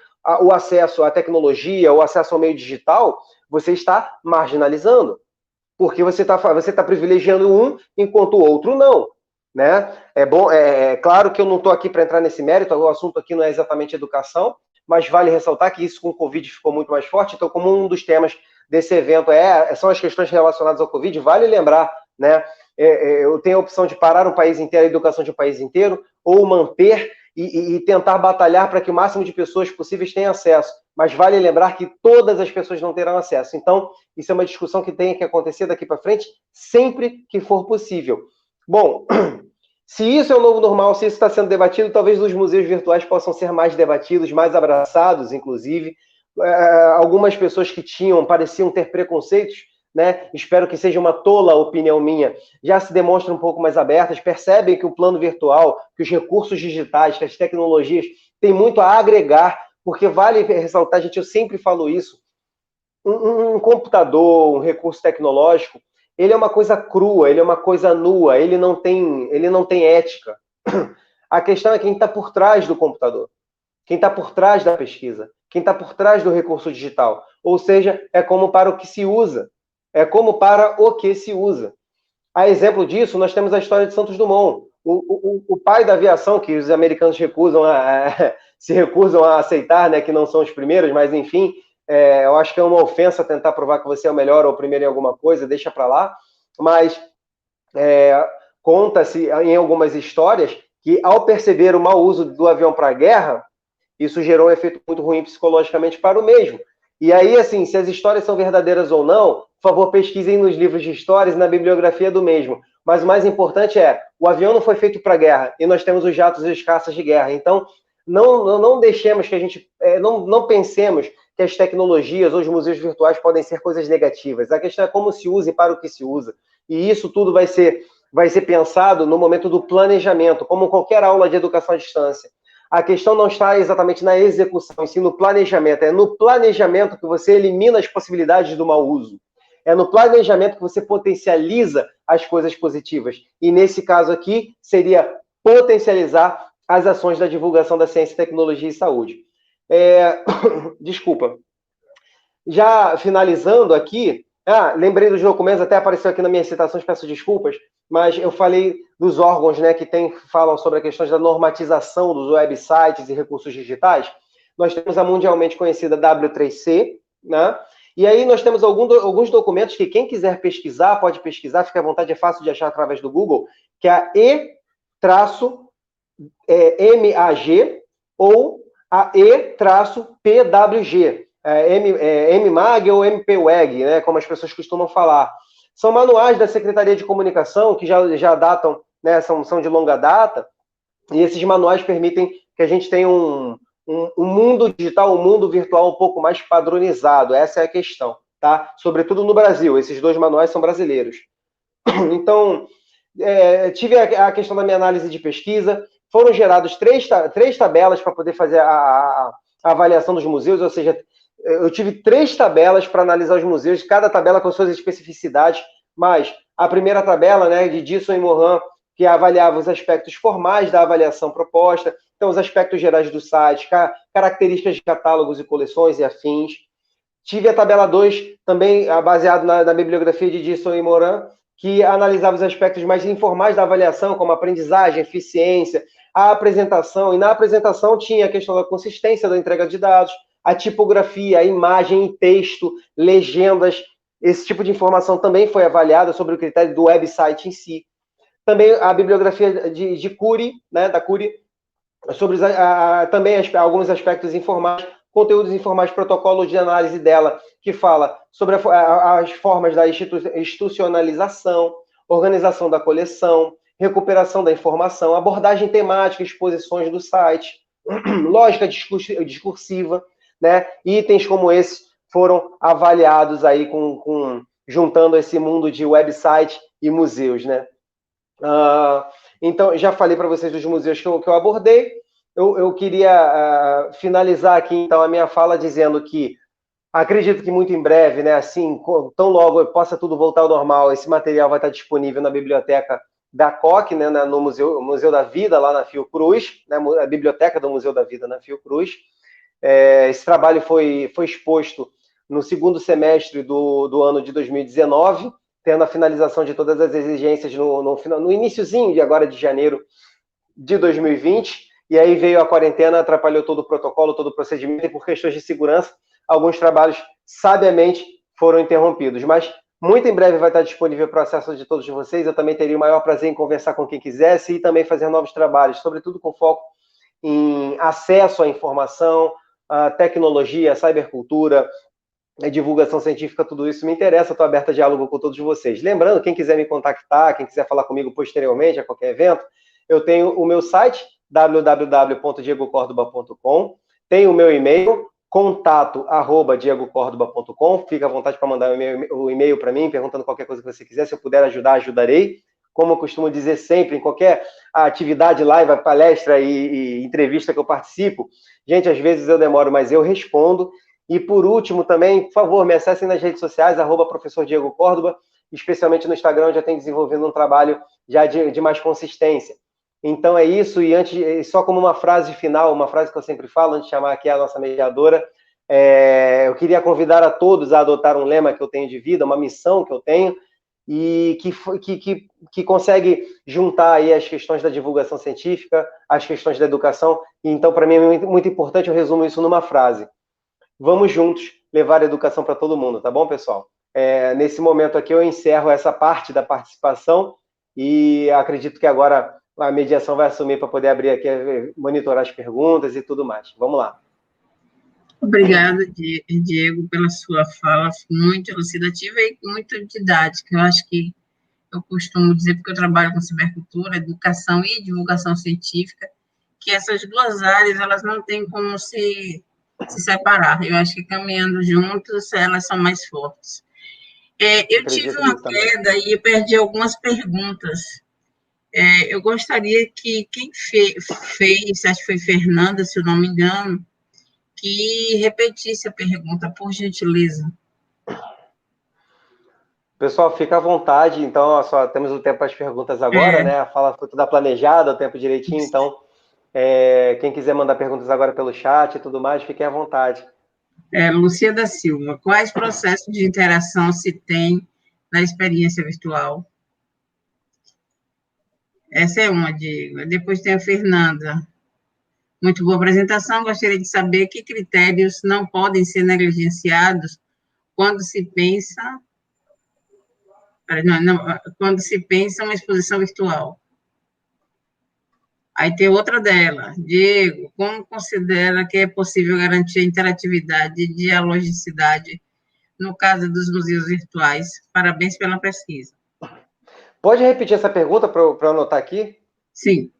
Speaker 2: o acesso à tecnologia, o acesso ao meio digital, você está marginalizando, porque você tá privilegiando um enquanto o outro não, né? É claro que eu não estou aqui para entrar nesse mérito, o assunto aqui não é exatamente educação, mas vale ressaltar que isso com o Covid ficou muito mais forte, então como um dos temas desse evento são as questões relacionadas ao Covid, vale lembrar, né? Eu tenho a opção de parar um país inteiro, a educação de um país inteiro, ou manter e tentar batalhar para que o máximo de pessoas possíveis tenham acesso. Mas vale lembrar que todas as pessoas não terão acesso. Então, isso é uma discussão que tem que acontecer daqui para frente, sempre que for possível. Bom, se isso é o novo normal, se isso está sendo debatido, talvez os museus virtuais possam ser mais debatidos, mais abraçados, inclusive. Algumas pessoas que pareciam ter preconceitos, né? Espero que seja uma tola opinião minha, já se demonstram um pouco mais abertas, percebem que o plano virtual, que os recursos digitais, que as tecnologias têm muito a agregar, porque vale ressaltar, gente, eu sempre falo isso, um computador, um recurso tecnológico, ele é uma coisa crua, ele é uma coisa nua, ele não tem ética. A questão é quem está por trás do computador, quem está por trás da pesquisa, quem está por trás do recurso digital. Ou seja, é como para o que se usa. É como para o que se usa. A exemplo disso, nós temos a história de Santos Dumont, o pai da aviação, que os americanos se recusam a aceitar, né, que não são os primeiros, mas enfim, eu acho que é uma ofensa tentar provar que você é o melhor ou o primeiro em alguma coisa, deixa para lá, mas conta-se em algumas histórias que, ao perceber o mau uso do avião para a guerra, isso gerou um efeito muito ruim psicologicamente para o mesmo. E aí, assim, se as histórias são verdadeiras ou não, por favor, pesquisem nos livros de histórias e na bibliografia do mesmo. Mas o mais importante o avião não foi feito para guerra, e nós temos os jatos e os caças de guerra. Então, não deixemos que a gente, não pensemos que as tecnologias ou os museus virtuais podem ser coisas negativas. A questão é como se usa e para o que se usa. E isso tudo vai ser pensado no momento do planejamento, como qualquer aula de educação à distância. A questão não está exatamente na execução, e sim no planejamento. É no planejamento que você elimina as possibilidades do mau uso. É no planejamento que você potencializa as coisas positivas. E nesse caso aqui, seria potencializar as ações da divulgação da ciência, tecnologia e saúde. Desculpa. Já finalizando aqui, lembrei dos documentos, até apareceu aqui nas minhas citações, peço desculpas, mas eu falei dos órgãos, né, que falam sobre a questão da normatização dos websites e recursos digitais. Nós temos a mundialmente conhecida W3C, né? E aí nós temos alguns documentos que quem quiser pesquisar, pode pesquisar, fica à vontade, é fácil de achar através do Google, que é a E-MAG ou a E-PWG. MMAG ou MPWAG, né, como as pessoas costumam falar. São manuais da Secretaria de Comunicação que já datam, né, são de longa data, e esses manuais permitem que a gente tenha um mundo digital, um mundo virtual um pouco mais padronizado. Essa é a questão, tá? Sobretudo no Brasil, esses dois manuais são brasileiros. Então, tive a questão da minha análise de pesquisa, foram geradas três tabelas para poder fazer a avaliação dos museus, ou seja, eu tive 3 tabelas para analisar os museus, cada tabela com suas especificidades, mas a primeira tabela, né, de Disson e Morin, que avaliava os aspectos formais da avaliação proposta, então os aspectos gerais do site, características de catálogos e coleções e afins. Tive a tabela 2, também baseado na bibliografia de Disson e Morin, que analisava os aspectos mais informais da avaliação, como aprendizagem, eficiência, a apresentação, e na apresentação tinha a questão da consistência da entrega de dados, a tipografia, a imagem e texto, legendas, esse tipo de informação também foi avaliada sobre o critério do website em si. Também a bibliografia de Cury, né, da Cury, sobre também alguns aspectos informais, conteúdos informais, protocolo de análise dela, que fala sobre as formas da institucionalização, organização da coleção, recuperação da informação, abordagem temática, exposições do site, lógica discursiva, né? Itens como esse foram avaliados aí juntando esse mundo de website e museus, né? Então, já falei para vocês dos museus que eu abordei. Eu queria finalizar aqui, então, a minha fala dizendo que acredito que muito em breve, né, assim, tão logo possa tudo voltar ao normal, esse material vai estar disponível na biblioteca da COC, né, no Museu da Vida, lá na Fiocruz, né, a biblioteca do Museu da Vida na Fiocruz. Esse trabalho foi exposto no segundo semestre do ano de 2019, tendo a finalização de todas as exigências no iniciozinho de agora de janeiro de 2020, e aí veio a quarentena, atrapalhou todo o protocolo, todo o procedimento, e por questões de segurança, alguns trabalhos, sabiamente, foram interrompidos. Mas muito em breve vai estar disponível para o acesso de todos vocês. Eu também teria o maior prazer em conversar com quem quisesse e também fazer novos trabalhos, sobretudo com foco em acesso à informação, à tecnologia, à cybercultura, a divulgação científica, tudo isso me interessa. Estou aberto a diálogo com todos vocês. Lembrando, quem quiser me contactar, quem quiser falar comigo posteriormente a qualquer evento, eu tenho o meu site, www.diegocordoba.com, tenho o meu e-mail, contato@diegocordoba.com. Fica à vontade para mandar o e-mail para mim, perguntando qualquer coisa que você quiser. Se eu puder ajudar, ajudarei. Como eu costumo dizer sempre, em qualquer atividade, live, palestra e entrevista que eu participo, gente, às vezes eu demoro, mas eu respondo. E por último também, por favor, me acessem nas redes sociais, @professor Diego Córdoba, especialmente no Instagram, já tenho desenvolvendo um trabalho já de mais consistência. Então é isso, e só como uma frase final, uma frase que eu sempre falo, antes de chamar aqui a nossa mediadora, eu queria convidar a todos a adotar um lema que eu tenho de vida, uma missão que eu tenho, e que consegue juntar aí as questões da divulgação científica, as questões da educação. E então, para mim, é muito, muito importante, eu resumo isso numa frase: vamos juntos levar a educação para todo mundo, tá bom, pessoal? Nesse momento aqui eu encerro essa parte da participação e acredito que agora a mediação vai assumir para poder abrir aqui, monitorar as perguntas e tudo mais. Vamos lá.
Speaker 1: Obrigada, Diego, pela sua fala muito elucidativa e muito didática. Eu acho que eu costumo dizer, porque eu trabalho com cibercultura, educação e divulgação científica, que essas duas áreas, elas não têm como se separar. Eu acho que caminhando juntos, elas são mais fortes. Eu tive uma queda e eu perdi algumas perguntas. Eu gostaria que quem fez, acho que foi Fernanda, se eu não me engano, que repetisse a pergunta, por gentileza.
Speaker 2: Pessoal, fica à vontade, então, só temos o tempo para as perguntas agora, né? A fala foi toda planejada, o tempo direitinho, então, quem quiser mandar perguntas agora pelo chat e tudo mais, fiquem à vontade.
Speaker 1: Lucia da Silva, quais processos de interação se tem na experiência virtual? Essa é uma, Diego. Depois tem a Fernanda. Muito boa apresentação, gostaria de saber que critérios não podem ser negligenciados quando se pensa uma exposição virtual. Aí tem outra dela. Diego, como considera que é possível garantir a interatividade e dialogicidade no caso dos museus virtuais? Parabéns pela pesquisa.
Speaker 2: Pode repetir essa pergunta para eu anotar aqui?
Speaker 1: Sim.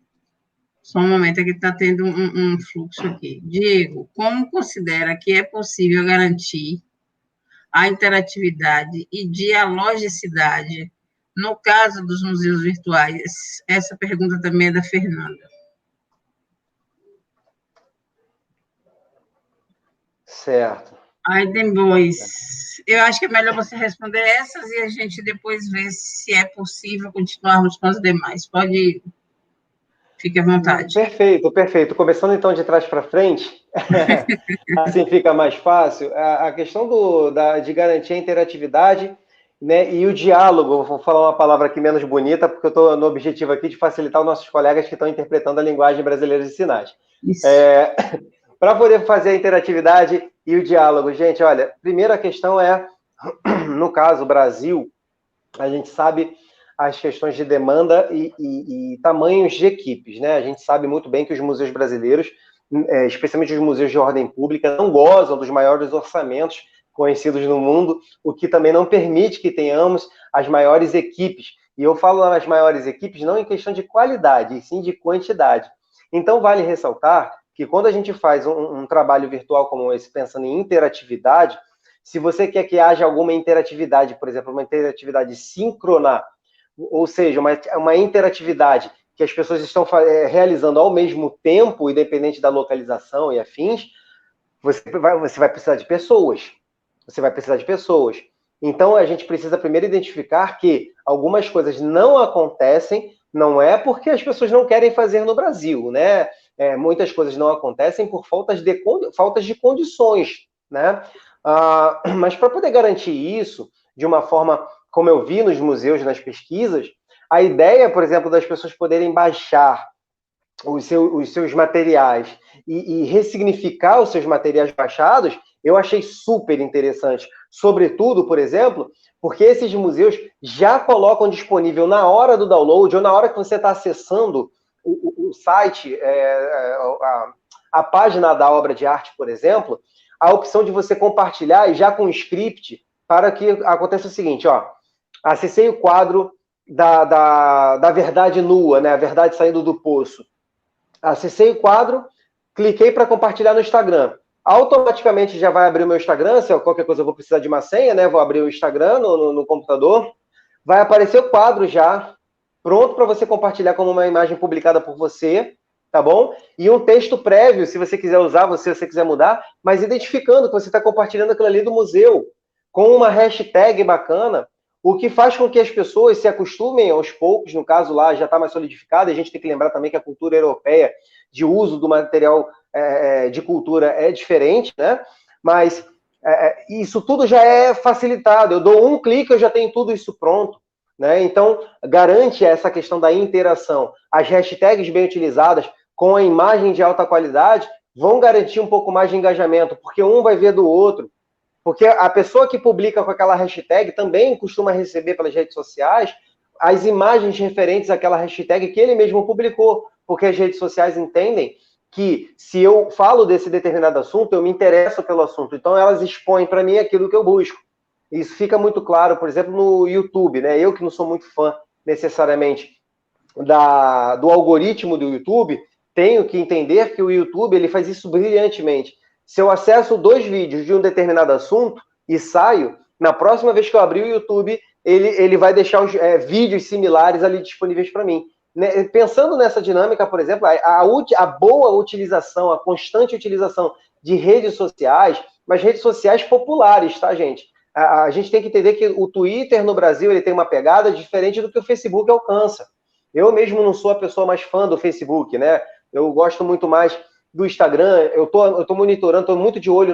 Speaker 1: Só um momento que está tendo um fluxo aqui. Diego, como considera que é possível garantir a interatividade e dialogicidade no caso dos museus virtuais? Essa pergunta também é da Fernanda.
Speaker 2: Certo.
Speaker 1: Aí depois, eu acho que é melhor você responder essas e a gente depois ver se é possível continuarmos com as demais. Pode ir. Fique à vontade.
Speaker 2: Perfeito, perfeito. Começando então de trás para frente, assim fica mais fácil. A questão de garantir a interatividade, né, e o diálogo, vou falar uma palavra aqui menos bonita, porque eu estou no objetivo aqui de facilitar os nossos colegas que estão interpretando a linguagem brasileira de sinais. Para poder fazer a interatividade e o diálogo, gente, olha, primeira questão é no caso, Brasil, a gente sabe as questões de demanda e tamanhos de equipes, né? A gente sabe muito bem que os museus brasileiros, especialmente os museus de ordem pública, não gozam dos maiores orçamentos conhecidos no mundo, o que também não permite que tenhamos as maiores equipes. E eu falo as maiores equipes não em questão de qualidade, e sim de quantidade. Então, vale ressaltar que quando a gente faz um trabalho virtual como esse, pensando em interatividade, se você quer que haja alguma interatividade, por exemplo, uma interatividade síncrona, ou seja, uma interatividade que as pessoas estão realizando ao mesmo tempo, independente da localização e afins, você vai precisar de pessoas. Você vai precisar de pessoas. Então, a gente precisa primeiro identificar que algumas coisas não acontecem, não é porque as pessoas não querem fazer no Brasil, né? Muitas coisas não acontecem por faltas de condições, né? Mas para poder garantir isso, de uma forma como eu vi nos museus, nas pesquisas, a ideia, por exemplo, das pessoas poderem baixar os seus materiais e ressignificar os seus materiais baixados, eu achei super interessante. Sobretudo, por exemplo, porque esses museus já colocam disponível na hora do download ou na hora que você está acessando o site, a página da obra de arte, por exemplo, a opção de você compartilhar e já com o script para que aconteça o seguinte, ó, acessei o quadro da verdade nua, né, a verdade saindo do poço. Acessei o quadro, cliquei para compartilhar no Instagram. Automaticamente já vai abrir o meu Instagram, se qualquer coisa eu vou precisar de uma senha, né? Vou abrir o Instagram no computador. Vai aparecer o quadro já, pronto para você compartilhar como uma imagem publicada por você, tá bom? E um texto prévio, se você quiser usar, se você quiser mudar, mas identificando que você está compartilhando aquilo ali do museu, com uma hashtag bacana, o que faz com que as pessoas se acostumem aos poucos, no caso lá já está mais solidificado, a gente tem que lembrar também que a cultura europeia de uso do material de cultura é diferente, né? Mas isso tudo já é facilitado. Eu dou um clique, eu já tenho tudo isso pronto, né? Então, garante essa questão da interação. As hashtags bem utilizadas, com a imagem de alta qualidade, vão garantir um pouco mais de engajamento, porque um vai ver do outro. Porque a pessoa que publica com aquela hashtag também costuma receber pelas redes sociais as imagens referentes àquela hashtag que ele mesmo publicou, porque as redes sociais entendem que se eu falo desse determinado assunto, eu me interesso pelo assunto. Então, elas expõem para mim aquilo que eu busco. Isso fica muito claro, por exemplo, no YouTube, né? Eu que não sou muito fã, necessariamente, do algoritmo do YouTube, tenho que entender que o YouTube ele faz isso brilhantemente. Se eu acesso 2 vídeos de um determinado assunto e saio, na próxima vez que eu abrir o YouTube, ele vai deixar os vídeos similares ali disponíveis para mim. Pensando nessa dinâmica, por exemplo, a boa utilização, a constante utilização de redes sociais, mas redes sociais populares, tá, gente? A gente tem que entender que o Twitter no Brasil ele tem uma pegada diferente do que o Facebook alcança. Eu mesmo não sou a pessoa mais fã do Facebook, né? Eu gosto muito mais do Instagram, eu tô monitorando, estou muito de olho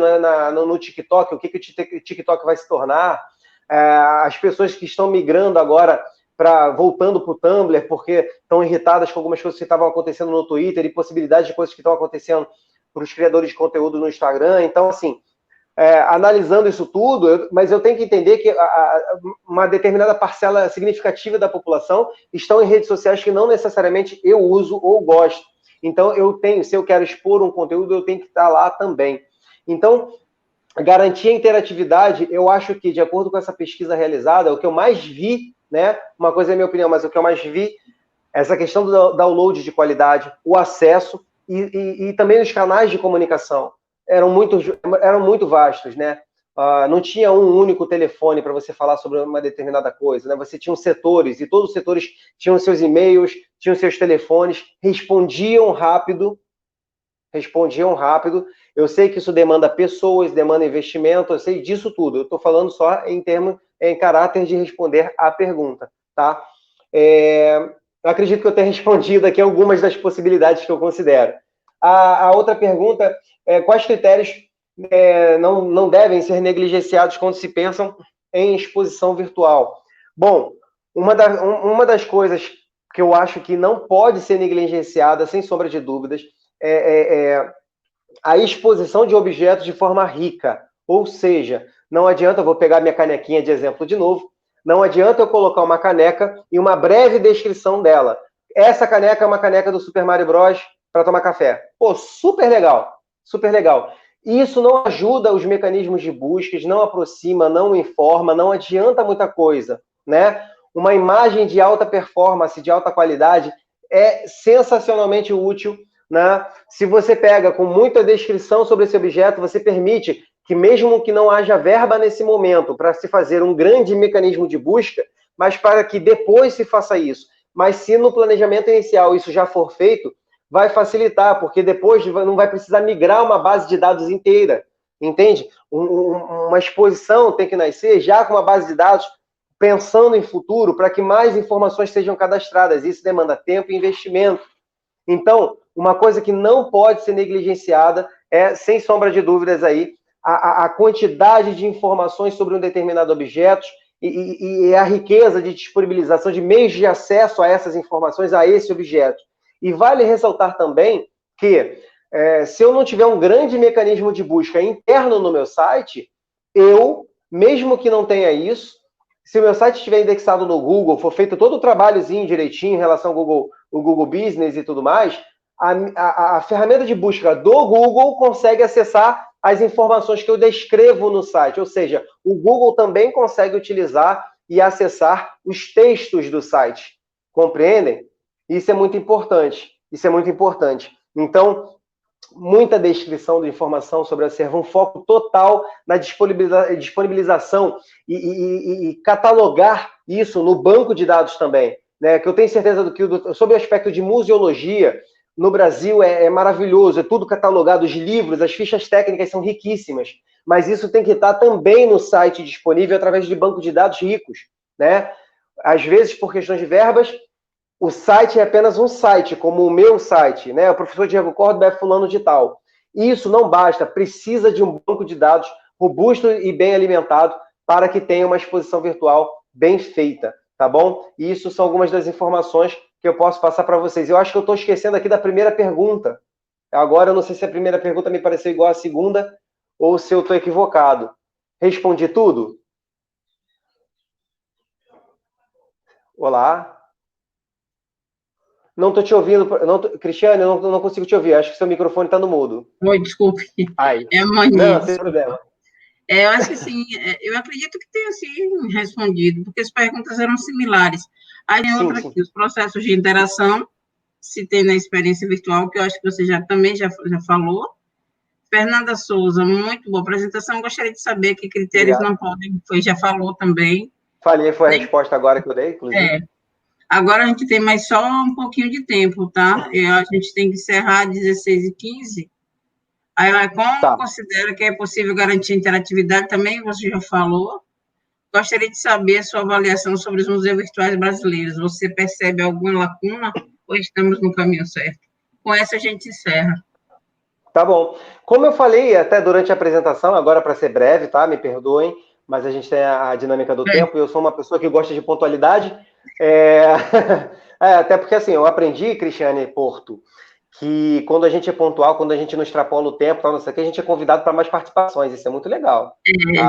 Speaker 2: no TikTok, o que o TikTok vai se tornar. As pessoas que estão migrando agora, voltando para o Tumblr, porque estão irritadas com algumas coisas que estavam acontecendo no Twitter e possibilidades de coisas que estão acontecendo para os criadores de conteúdo no Instagram. Então, assim, analisando isso tudo, mas eu tenho que entender que uma determinada parcela significativa da população estão em redes sociais que não necessariamente eu uso ou gosto. Então, se eu quero expor um conteúdo, eu tenho que estar lá também. Então, garantir a interatividade, eu acho que, de acordo com essa pesquisa realizada, o que eu mais vi, né? Uma coisa é a minha opinião, mas o que eu mais vi, essa questão do download de qualidade, o acesso e também os canais de comunicação eram muito vastos, né? Não tinha um único telefone para você falar sobre uma determinada coisa, né? Você tinha setores, e todos os setores tinham seus e-mails, tinham seus telefones, respondiam rápido. Eu sei que isso demanda pessoas, demanda investimento, eu sei disso tudo. Eu estou falando só em caráter de responder à pergunta, tá? Eu acredito que eu tenha respondido aqui algumas das possibilidades que eu considero. A outra pergunta é quais critérios não devem ser negligenciados quando se pensam em exposição virtual? Bom, uma das coisas que eu acho que não pode ser negligenciada, sem sombra de dúvidas, a exposição de objetos de forma rica, ou seja, Não adianta, eu vou pegar minha canequinha de exemplo de novo, não adianta eu colocar uma caneca e uma breve descrição dela. Essa caneca é uma caneca do Super Mario Bros. Para tomar café. Pô, super legal, super legal. Isso não ajuda os mecanismos de buscas, não aproxima, não informa, não adianta muita coisa, né? Uma imagem de alta performance, de alta qualidade, é sensacionalmente útil, né? Se você pega com muita descrição sobre esse objeto, você permite que mesmo que não haja verba nesse momento para se fazer um grande mecanismo de busca, mas para que depois se faça isso. Mas se no planejamento inicial isso já for feito, vai facilitar, porque depois não vai precisar migrar uma base de dados inteira, entende? Uma exposição tem que nascer já com uma base de dados pensando em futuro para que mais informações sejam cadastradas. Isso demanda tempo e investimento. Então, uma coisa que não pode ser negligenciada é, sem sombra de dúvidas aí, a quantidade de informações sobre um determinado objeto e a riqueza de disponibilização de meios de acesso a essas informações, a esse objeto. E vale ressaltar também que, se eu não tiver um grande mecanismo de busca interno no meu site, eu, mesmo que não tenha isso, se o meu site estiver indexado no Google, for feito todo o trabalhozinho direitinho em relação ao Google Business e tudo mais, a ferramenta de busca do Google consegue acessar as informações que eu descrevo no site. Ou seja, o Google também consegue utilizar e acessar os textos do site. Compreendem? Isso é muito importante. Isso é muito importante. Então, muita descrição de informação sobre o acervo, um foco total na disponibilização e catalogar isso no banco de dados também. Né? Que eu tenho certeza do que, sobre o aspecto de museologia, no Brasil é maravilhoso, é tudo catalogado, os livros, as fichas técnicas são riquíssimas, mas isso tem que estar também no site disponível através de banco de dados ricos. Né? Às vezes, por questões de verbas, o site é apenas um site, como o meu site, né? O professor Diego Córdoba é fulano de tal. Isso não basta, precisa de um banco de dados robusto e bem alimentado para que tenha uma exposição virtual bem feita, tá bom? E isso são algumas das informações que eu posso passar para vocês. Eu acho que eu estou esquecendo aqui da primeira pergunta. Agora eu não sei se a primeira pergunta me pareceu igual à segunda ou se eu estou equivocado. Respondi tudo? Olá? Não estou te ouvindo. Cristiane, eu não consigo te ouvir. Acho que seu microfone está no mudo.
Speaker 1: Oi, desculpe.
Speaker 2: Aí.
Speaker 1: É mania.
Speaker 2: Não, sem problema.
Speaker 1: Eu acho que sim. Eu acredito que tenha sim respondido, porque as perguntas eram similares. Aí tem outra aqui, os processos de interação, se tem na experiência virtual, que eu acho que você também já falou. Fernanda Souza, muito boa apresentação. Gostaria de saber que critérios não podem, já falou também.
Speaker 2: Falei, foi a resposta agora que eu dei, inclusive.
Speaker 1: Agora a gente tem mais só um pouquinho de tempo, tá? A gente tem que encerrar às 16h15. Aí, como considera que é possível garantir interatividade também, você já falou. Gostaria de saber a sua avaliação sobre os museus virtuais brasileiros. Você percebe alguma lacuna ou estamos no caminho certo? Com essa a gente encerra.
Speaker 2: Tá bom. Como eu falei até durante a apresentação, agora para ser breve, tá? Me perdoem, mas a gente tem a dinâmica do tempo e eu sou uma pessoa que gosta de pontualidade. Até porque, assim, eu aprendi, Cristiane Porto, que quando a gente é pontual, quando a gente não extrapola o tempo, tal, não sei o que, a gente é convidado para mais participações. Isso é muito legal.
Speaker 1: Diego,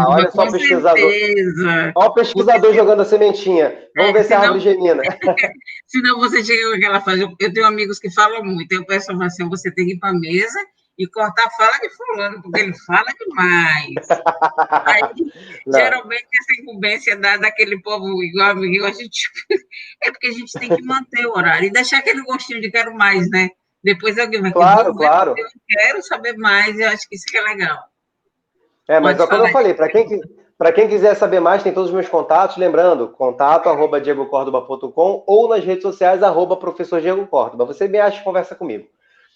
Speaker 2: olha só o pesquisador.
Speaker 1: Certeza.
Speaker 2: Olha o pesquisador jogando a sementinha. Vamos ver se a árvore germina.
Speaker 1: Senão você chega com aquela fase. Eu tenho amigos que falam muito. Eu peço assim, você tem que ir para a mesa e cortar a fala de fulano, porque ele fala demais. Aí, geralmente, essa incumbência daquele povo igual a mim, a gente... é porque a gente tem que manter o horário e deixar aquele gostinho de quero mais, né? Depois alguém vai
Speaker 2: claro.
Speaker 1: Eu quero saber mais, eu acho que isso que é legal.
Speaker 2: Mas como eu falei, para quem quiser saber mais, tem todos os meus contatos. Lembrando, contato@diegocordoba.com ou nas redes sociais, @professor Diego Córdoba. Você me acha e conversa comigo.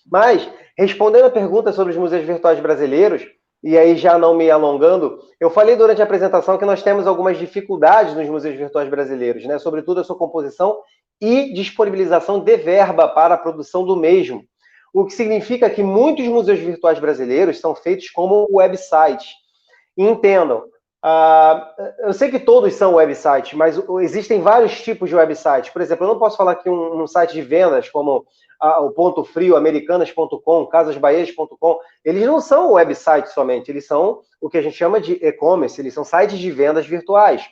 Speaker 2: Mas, respondendo a pergunta sobre os museus virtuais brasileiros, e aí já não me alongando, eu falei durante a apresentação que nós temos algumas dificuldades nos museus virtuais brasileiros, né? Sobretudo a sua composição e disponibilização de verba para a produção do mesmo. O que significa que muitos museus virtuais brasileiros são feitos como websites. E entendam, eu sei que todos são websites, mas existem vários tipos de websites. Por exemplo, eu não posso falar que um site de vendas, como o Ponto Frio, americanas.com, casasbahias.com, eles não são websites somente, eles são o que a gente chama de e-commerce, eles são sites de vendas virtuais.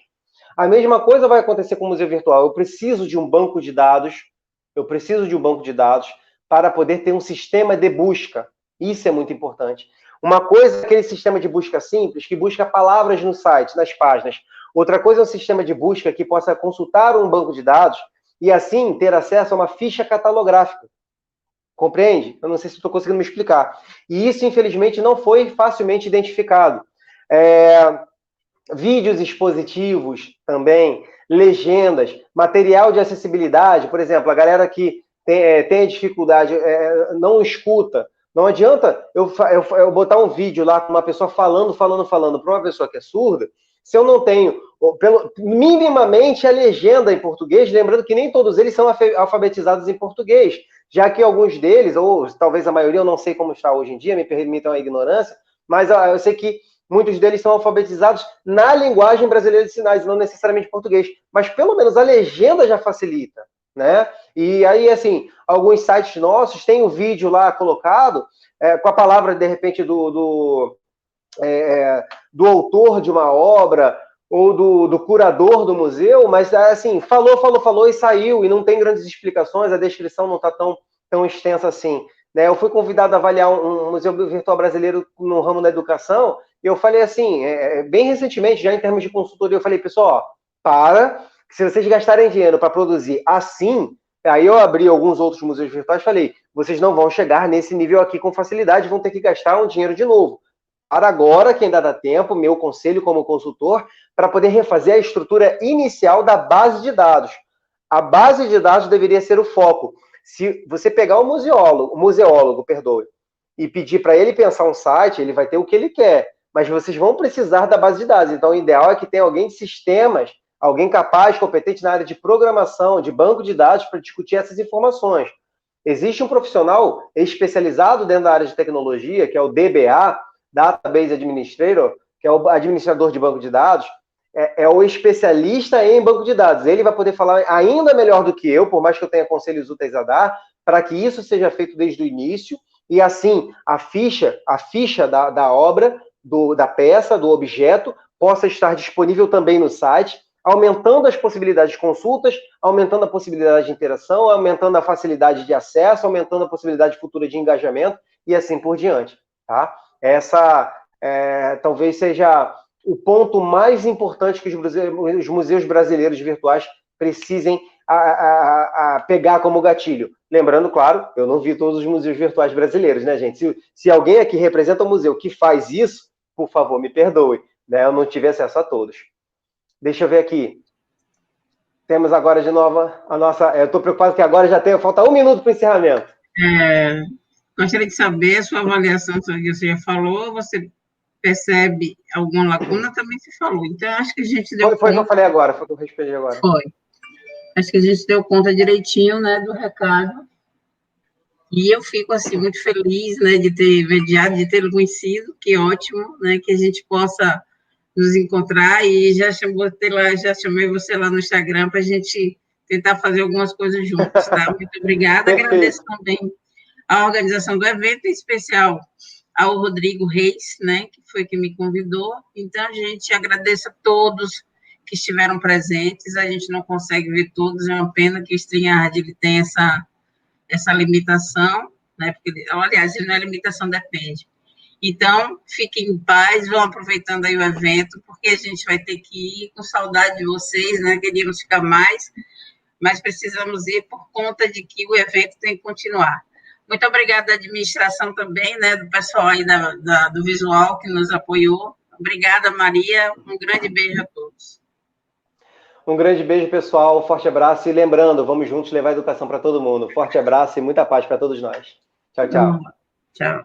Speaker 2: A mesma coisa vai acontecer com o museu virtual. Eu preciso de um banco de dados, para poder ter um sistema de busca. Isso é muito importante. Uma coisa é aquele sistema de busca simples, que busca palavras no site, nas páginas. Outra coisa é um sistema de busca que possa consultar um banco de dados e, assim, ter acesso a uma ficha catalográfica. Compreende? Eu não sei se estou conseguindo me explicar. E isso, infelizmente, não foi facilmente identificado. Vídeos expositivos também, legendas, material de acessibilidade, por exemplo, a galera que tem dificuldade, não escuta, não adianta eu botar um vídeo lá com uma pessoa falando para uma pessoa que é surda, se eu não tenho minimamente a legenda em português, lembrando que nem todos eles são alfabetizados em português, já que alguns deles, ou talvez a maioria, eu não sei como está hoje em dia, me permitam a ignorância, mas eu sei que muitos deles são alfabetizados na linguagem brasileira de sinais, não necessariamente português. Mas pelo menos a legenda já facilita, né? E aí, assim, alguns sites nossos têm o vídeo lá colocado, com a palavra, de repente, do autor de uma obra ou do curador do museu, mas, assim, falou e saiu, e não tem grandes explicações, a descrição não está tão extensa assim. Né? Eu fui convidado a avaliar um museu virtual brasileiro no ramo da educação, e eu falei assim, bem recentemente, já em termos de consultoria, eu falei, pessoal, que se vocês gastarem dinheiro para produzir assim, aí eu abri alguns outros museus virtuais e falei, vocês não vão chegar nesse nível aqui com facilidade, vão ter que gastar um dinheiro de novo. Para agora, que ainda dá tempo, meu conselho como consultor, para poder refazer a estrutura inicial da base de dados. A base de dados deveria ser o foco. Se você pegar o museólogo, e pedir para ele pensar um site, ele vai ter o que ele quer, mas vocês vão precisar da base de dados. Então, o ideal é que tenha alguém de sistemas, alguém capaz, competente na área de programação, de banco de dados, para discutir essas informações. Existe um profissional especializado dentro da área de tecnologia, que é o DBA, Database Administrator, que é o administrador de banco de dados, é o especialista em banco de dados. Ele vai poder falar ainda melhor do que eu, por mais que eu tenha conselhos úteis a dar, para que isso seja feito desde o início, e assim, a ficha da obra, da peça, do objeto, possa estar disponível também no site, aumentando as possibilidades de consultas, aumentando a possibilidade de interação, aumentando a facilidade de acesso, aumentando a possibilidade futura de engajamento, e assim por diante. Tá? Essa talvez seja o ponto mais importante que os museus brasileiros virtuais precisem pegar como gatilho. Lembrando, claro, eu não vi todos os museus virtuais brasileiros, né, gente? Se alguém aqui representa um museu que faz isso, por favor, me perdoe, né? Eu não tive acesso a todos. Deixa eu ver aqui. Temos agora de novo a nossa... Eu estou preocupado que agora falta 1 minuto para o encerramento.
Speaker 1: Gostaria de saber a sua avaliação sobre o que você já falou, você percebe alguma lacuna, também se falou. Então, acho que a gente deu
Speaker 2: conta... Foi o que eu falei agora, foi o que eu respondi agora.
Speaker 1: Foi. Acho que a gente deu conta direitinho, né, do recado. E eu fico, assim, muito feliz, né, de ter mediado, de ter conhecido, que ótimo, né, que a gente possa nos encontrar, e já chamei você lá no Instagram para a gente tentar fazer algumas coisas juntos, tá? Muito obrigada. Agradeço também a organização do evento, em especial ao Rodrigo Reis, né, que foi quem me convidou. Então, a gente agradece a todos que estiveram presentes, a gente não consegue ver todos, é uma pena que o StreamYard ele tem essa limitação, né, porque, aliás, ele não é limitação, depende. Então, fiquem em paz, vão aproveitando aí o evento, porque a gente vai ter que ir com saudade de vocês, né, queríamos ficar mais, mas precisamos ir por conta de que o evento tem que continuar. Muito obrigada à administração também, né, do pessoal aí do visual que nos apoiou. Obrigada, Maria. Um grande beijo a todos.
Speaker 2: Um grande beijo, pessoal. Um forte abraço. E lembrando, vamos juntos levar a educação para todo mundo. Forte abraço e muita paz para todos nós. Tchau, tchau.
Speaker 1: Tchau.